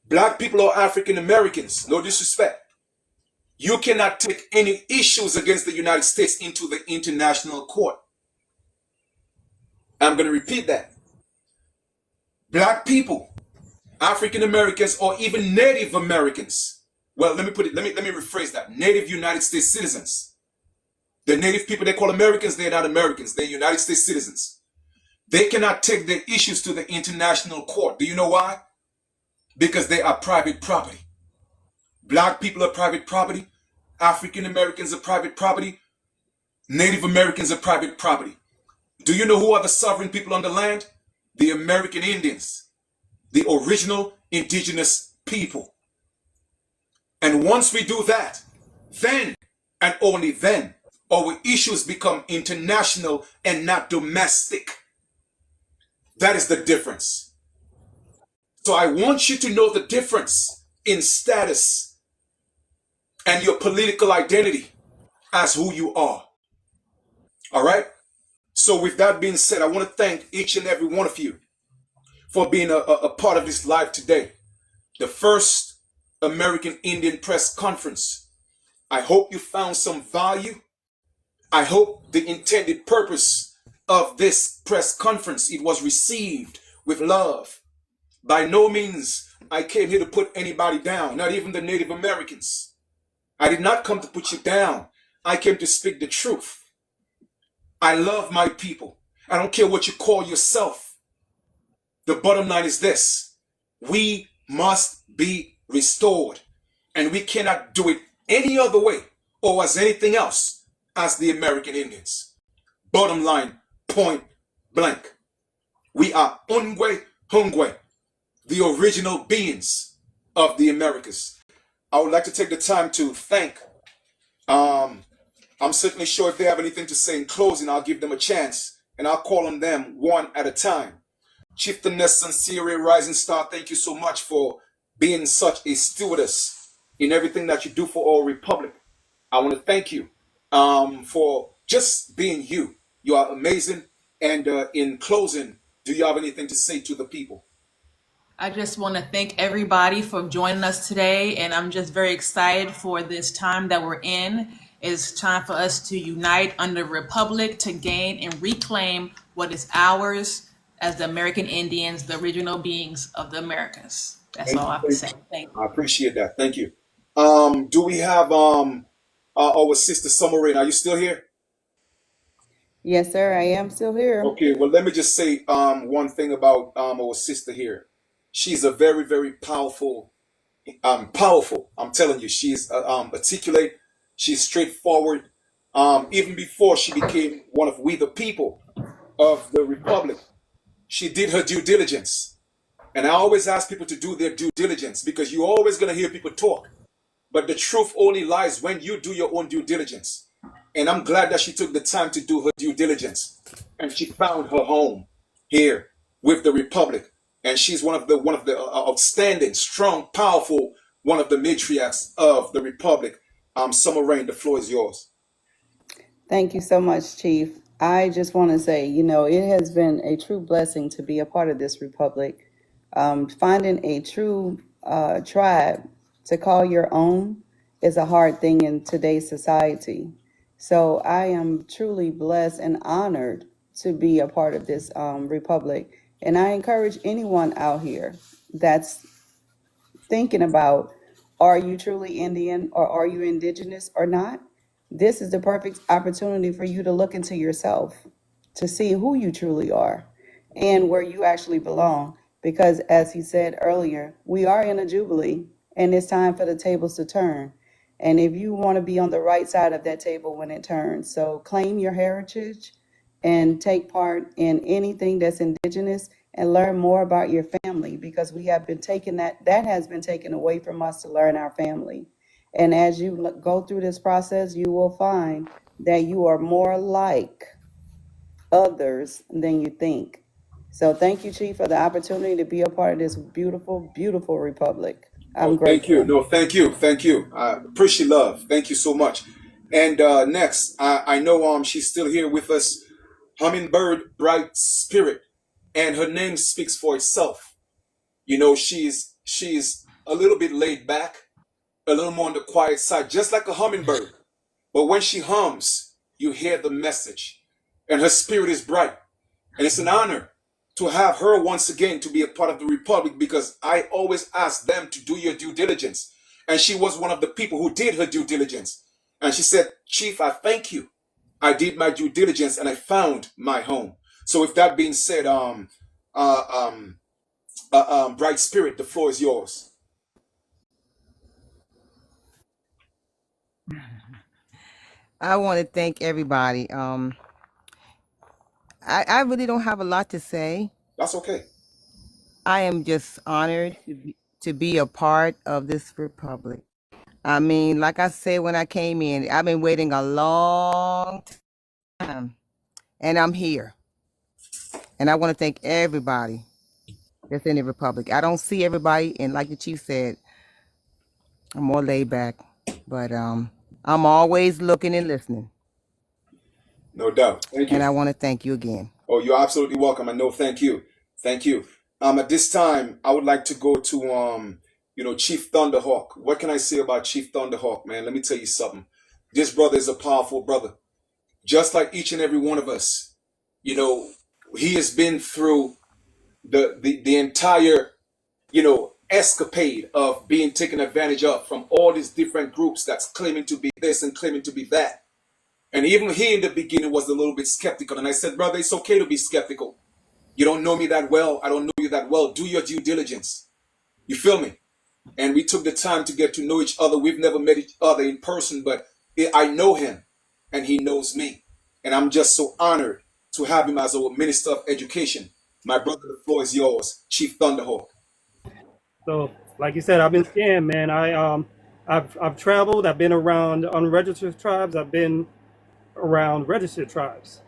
Black people or African Americans, no disrespect. You cannot take any issues against the United States into the international court. I'm going to repeat that. Black people, African Americans, or even Native Americans. Well, let me rephrase that. Native United States citizens. The Native people they call Americans, they're not Americans. They're United States citizens. They cannot take their issues to the international court. Do you know why? Because they are private property. Black people are private property. African Americans are private property. Native Americans are private property. Do you know who are the sovereign people on the land? The American Indians, the original indigenous people. And once we do that, then and only then our issues become international and not domestic. That is the difference. So I want you to know the difference in status and your political identity as who you are. All right? So with that being said, I want to thank each and every one of you for being a part of this live today. The first American Indian Press Conference. I hope you found some value. I hope the intended purpose of this press conference, it was received with love. By no means I came here to put anybody down, not even the Native Americans. I did not come to put you down. I came to speak the truth. I love my people. I don't care what you call yourself. The bottom line is this. We must be restored. And we cannot do it any other way or as anything else as the American Indians. Bottom line, point blank. We are Hungwe, the original beings of the Americas. I would like to take the time to thank, I'm certainly sure if they have anything to say in closing, I'll give them a chance and I'll call on them one at a time. Chieftainess Sincere Rising Star, thank you so much for being such a stewardess in everything that you do for our republic. I want to thank you for just being you. You are amazing. And in closing, do you have anything to say to the people? I just want to thank everybody for joining us today, and I'm just very excited for this time that we're in. It's time for us to unite under Republic to gain and reclaim what is ours as the American Indians, the original beings of the Americas. That's Thank all I you. have to say. Thank you. I appreciate that. Thank you. Do we have our sister Summer Rain? Are you still here? Yes, sir, I am still here. Okay, well, let me just say one thing about our sister here. She's a very, very powerful, powerful. I'm telling you, she's articulate. She's straightforward. Even before she became one of we the people of the republic, she did her due diligence. And I always ask people to do their due diligence because you're always going to hear people talk. But the truth only lies when you do your own due diligence. And I'm glad that she took the time to do her due diligence. And she found her home here with the Republic. And she's one of the outstanding, strong, powerful, one of the matriarchs of the Republic. Summer Rain, the floor is yours. Thank you so much, Chief. I just want to say, it has been a true blessing to be a part of this republic. Finding a true tribe to call your own is a hard thing in today's society. So I am truly blessed and honored to be a part of this republic. And I encourage anyone out here that's thinking about, are you truly Indian or are you indigenous or not? This is the perfect opportunity for you to look into yourself to see who you truly are and where you actually belong. Because as he said earlier, we are in a jubilee and it's time for the tables to turn. And if you want to be on the right side of that table when it turns, so claim your heritage and take part in anything that's indigenous and learn more about your family because we have been taken that has been taken away from us to learn our family. And as you go through this process, you will find that you are more like others than you think. So thank you, Chief, for the opportunity to be a part of this beautiful, beautiful republic. I'm Oh, thank you. grateful. No, thank you. Thank you. I appreciate love. Thank you so much. And next, I know she's still here with us. Hummingbird Bright Spirit. And her name speaks for itself. She's a little bit laid back, a little more on the quiet side, just like a hummingbird. But when she hums, you hear the message. And her spirit is bright. And it's an honor to have her once again to be a part of the Republic because I always ask them to do your due diligence. And she was one of the people who did her due diligence. And she said, Chief, I thank you. I did my due diligence and I found my home. So with that being said, Bright Spirit, the floor is yours. I want to thank everybody. I really don't have a lot to say. That's okay. I am just honored to be a part of this republic. I mean, like I said when I came in, I've been waiting a long time, and I'm here. And I want to thank everybody that's in the republic. I don't see everybody, and like the chief said, I'm more laid back, but I'm always looking and listening. No doubt. Thank you. And I want to thank you again. Oh, you're absolutely welcome. And no, thank you. Thank you. At this time, I would like to go to Chief Thunderhawk. What can I say about Chief Thunderhawk, man? Let me tell you something. This brother is a powerful brother. Just like each and every one of us. He has been through the entire, escapade of being taken advantage of from all these different groups that's claiming to be this and claiming to be that. And even he in the beginning was a little bit skeptical. And I said, brother, it's okay to be skeptical. You don't know me that well. I don't know you that well. Do your due diligence. You feel me? and we took the time to get to know each other. We've never met each other in person, but I know him and he knows me. And I'm just so honored to have him as our Minister of Education. My brother, the floor is yours, Chief Thunderhawk. So, like you said, I've been scammed, man. I've traveled. I've been around unregistered tribes. I've been around registered tribes,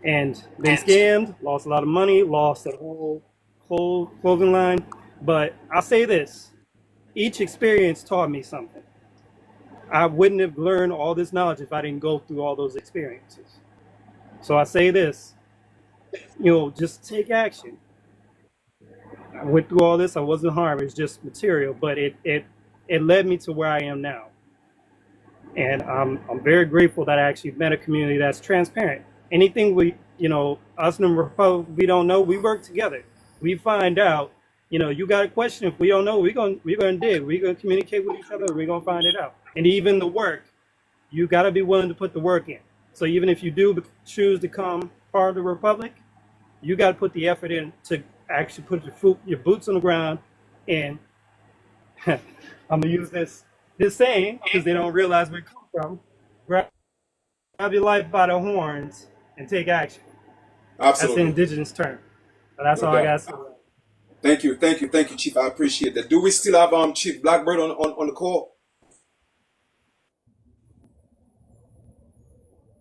and been scammed. Lost a lot of money. Lost a whole clothing line. But I'll say this: each experience taught me something. I wouldn't have learned all this knowledge if I didn't go through all those experiences. So I say this: just take action. I went through all this. I wasn't harmed. It's just material, but it led me to where I am now. And I'm very grateful that I actually met a community that's transparent. Anything us in the Republic, we don't know, we work together. We find out, you got a question. If we don't know, we're gonna dig. We're gonna communicate with each other. We're gonna find it out. And even the work, you got to be willing to put the work in. So even if you do choose to become part of the Republic, you got to put the effort in to actually put your boots on the ground. And I'm gonna use this saying because they don't realize where it comes from. Grab your life by the horns and take action. That's the Absolutely. indigenous term. But that's No all I doubt. got to say. Thank you, Chief. I appreciate that. Do we still have Chief Blackbird on the call?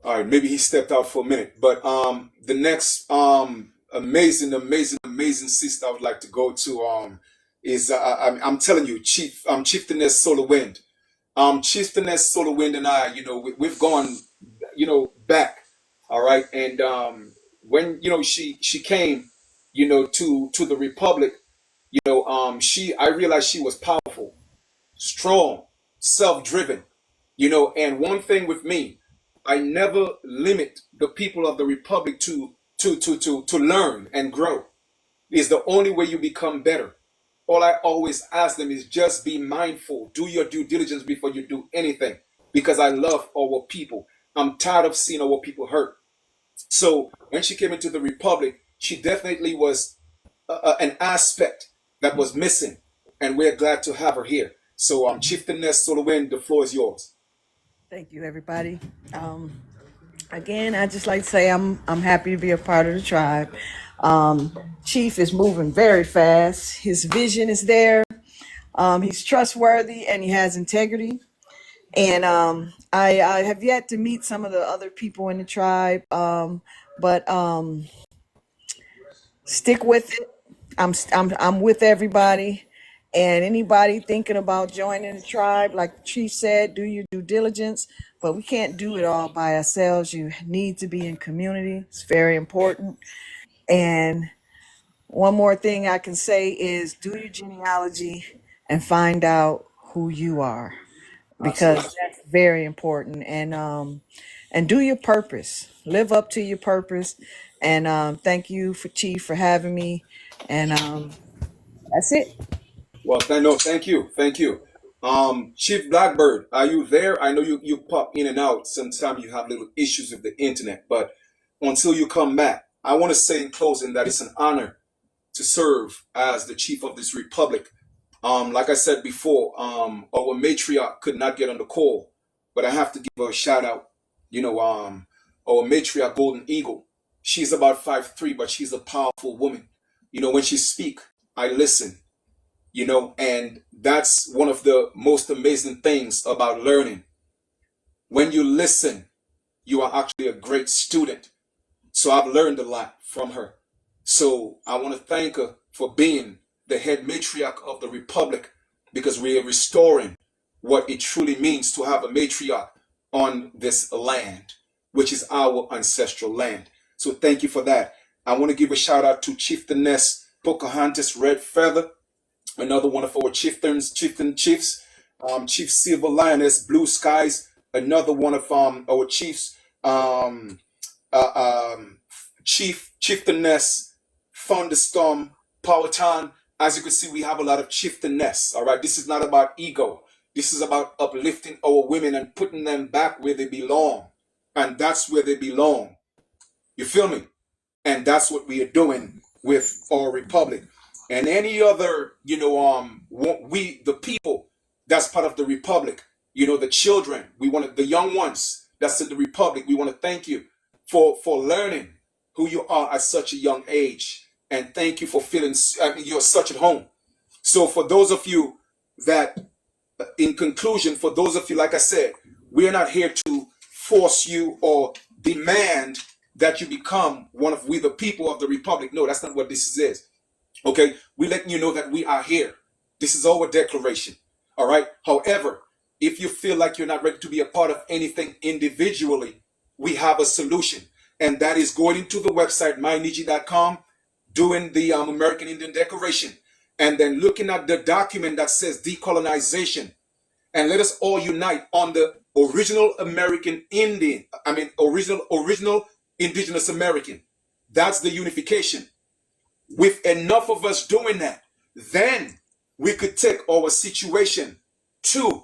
All right, maybe he stepped out for a minute. But the next amazing sister I would like to go to is I'm telling you, Chieftainess Solar Wind. Chieftainess Solar Wind and I, we've gone, back. All right, and when she came, to the Republic, I realized she was powerful, strong, self-driven, and one thing with me, I never limit the people of the Republic to learn and grow. It's the only way you become better. All I always ask them is just be mindful, do your due diligence before you do anything, because I love our people. I'm tired of seeing our people hurt. So when she came into the Republic, she definitely was an aspect that was missing, and we're glad to have her here. So, Chieftainess Solowin, the floor is yours. Thank you, everybody. Again, I just like to say I'm happy to be a part of the tribe. Chief is moving very fast. His vision is there. He's trustworthy and he has integrity. And I have yet to meet some of the other people in the tribe, but stick with it. I'm with everybody. And anybody thinking about joining the tribe, like the chief said, do your due diligence. But we can't do it all by ourselves. You need to be in community. It's very important. And one more thing I can say is do your genealogy and find out who you are, because Absolutely. that's very important. And do your purpose. Live up to your purpose. And thank you for Chief for having me. And that's it. Well, no, thank you. Thank you. Chief Blackbird, are you there? I know you pop in and out. Sometimes you have little issues with the internet, but until you come back, I want to say in closing that it's an honor to serve as the chief of this republic. Like I said before, our matriarch could not get on the call, but I have to give her a shout out. Our matriarch Golden Eagle. She's about 5'3", but she's a powerful woman. When she speak, I listen. And that's one of the most amazing things about learning. When you listen, you are actually a great student. So I've learned a lot from her. So I want to thank her for being the head matriarch of the Republic, because we are restoring what it truly means to have a matriarch on this land, which is our ancestral land. So thank you for that. I want to give a shout out to Chieftainess Pocahontas Red Feather, another one of our chieftain chiefs, Chief Silver Lioness Blue Skies, another one of our chiefs, Chieftainess Thunderstorm Powhatan. As you can see, we have a lot of chieftainess. All right, this is not about ego. This is about uplifting our women and putting them back where they belong, and that's where they belong. You feel me? And that's what we are doing with our republic. and any other, we, the people that's part of the republic, the children, the young ones that's in the republic, we want to thank you for learning who you are at such a young age. And thank you for feeling you're such at home. So for those of you that, in conclusion, for those of you, like I said, we're not here to force you or demand that you become we the people of the republic. No, that's not what this is. Okay, we're letting you know that we are here. This is our declaration. All right. However, if you feel like you're not ready to be a part of anything individually, we have a solution. And that is going into the website, myniji.com, doing the American Indian Declaration, and then looking at the document that says decolonization. And let us all unite on the original American Indian, original indigenous American. That's the unification. With enough of us doing that, then we could take our situation to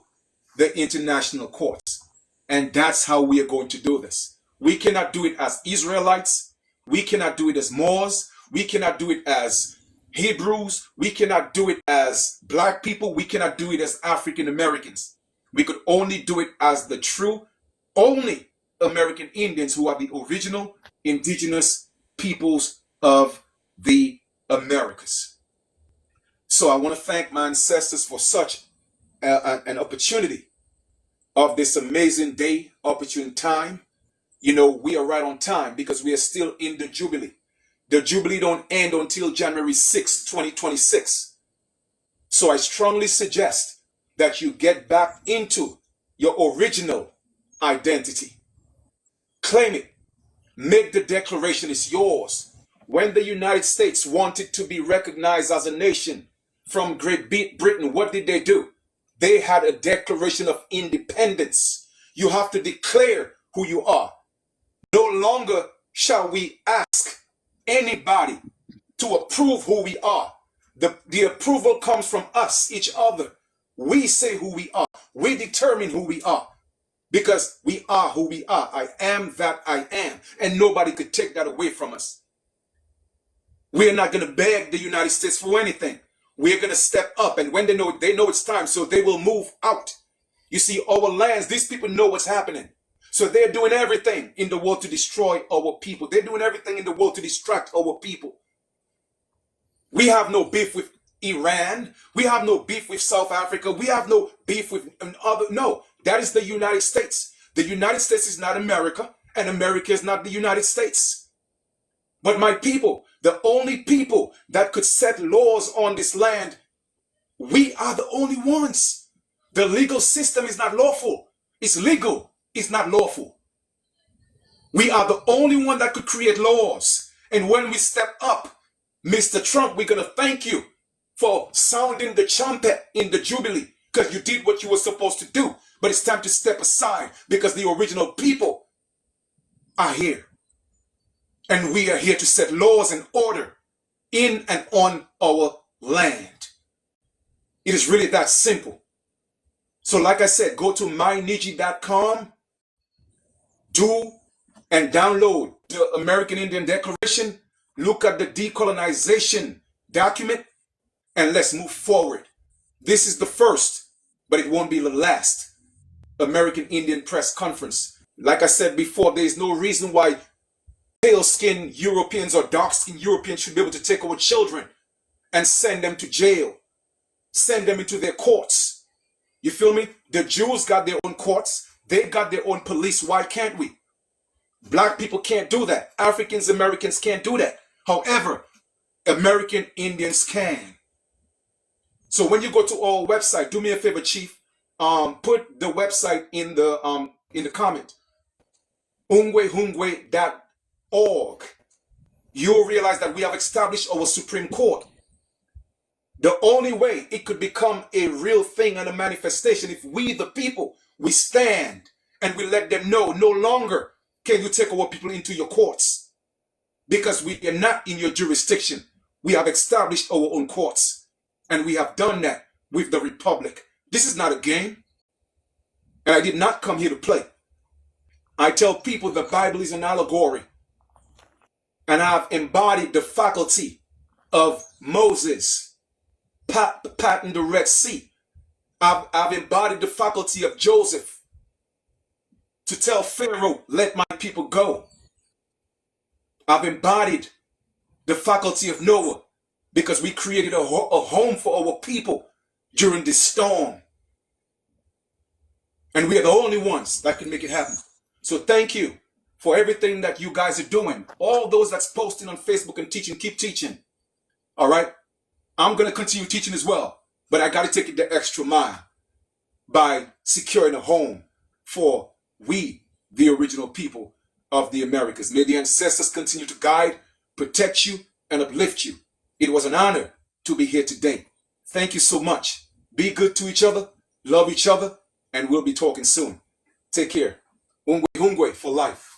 the international courts. And that's how we are going to do this. We cannot do it as Israelites. We cannot do it as Moors. We cannot do it as Hebrews. We cannot do it as black people. We cannot do it as African Americans. We could only do it as the true, only American Indians who are the original indigenous peoples of the Americas. So I want to thank my ancestors for such an opportunity of this amazing day, opportune time. We are right on time because we are still in the Jubilee. The Jubilee don't end until January 6, 2026. So I strongly suggest that you get back into your original identity. Claim it. Make the declaration is yours. When the United States wanted to be recognized as a nation from Great Britain, what did they do? They had a Declaration of Independence. You have to declare who you are. No longer shall we ask anybody to approve who we are. The approval comes from us, each other. We say who we are. We determine who we are. Because we are who we are. I am that I am. And nobody could take that away from us. We're not going to beg the United States for anything. We're going to step up. And when they know it's time, so they will move out. You see, our lands, these people know what's happening. So they're doing everything in the world to destroy our people. They're doing everything in the world to distract our people. We have no beef with Iran. We have no beef with South Africa. We have no beef with other. No, that is the United States. The United States is not America, and America is not the United States. But my people, the only people that could set laws on this land, we are the only ones. The legal system is not lawful. It's legal. It's not lawful. We are the only one that could create laws. And when we step up, Mr. Trump, we're going to thank you for sounding the trumpet in the Jubilee because you did what you were supposed to do. But it's time to step aside because the original people are here. And we are here to set laws and order in and on our land. It is really that simple. So like I said, go to myniji.com, do and download the American Indian Declaration, look at the decolonization document, and let's move forward. This is the first, but it won't be the last American Indian Press Conference. Like I said before, there is no reason why pale-skinned Europeans or dark-skinned Europeans should be able to take our children and send them to jail, send them into their courts. You feel me? The Jews got their own courts. They got their own police. Why can't we? Black people can't do that. Africans, Americans can't do that. However, American Indians can. So when you go to our website, do me a favor, Chief. Put the website in the comment. ungwehungwe.org. You'll realize that we have established our Supreme Court. The only way it could become a real thing and a manifestation if we, the people, we stand and we let them know no longer can you take our people into your courts because we are not in your jurisdiction. We have established our own courts and we have done that with the Republic. This is not a game. And I did not come here to play. I tell people the Bible is an allegory and I've embodied the faculty of Moses parting the Red Sea. I've embodied the faculty of Joseph to tell Pharaoh, let my people go. I've embodied the faculty of Noah because we created a home for our people during this storm. And we are the only ones that can make it happen. So thank you for everything that you guys are doing. All those that's posting on Facebook and teaching, keep teaching. All right? I'm going to continue teaching as well. But I got to take it the extra mile by securing a home for we, the original people of the Americas. May the ancestors continue to guide, protect you, and uplift you. It was an honor to be here today. Thank you so much. Be good to each other, love each other, and we'll be talking soon. Take care. Ungwe Hungwe for life.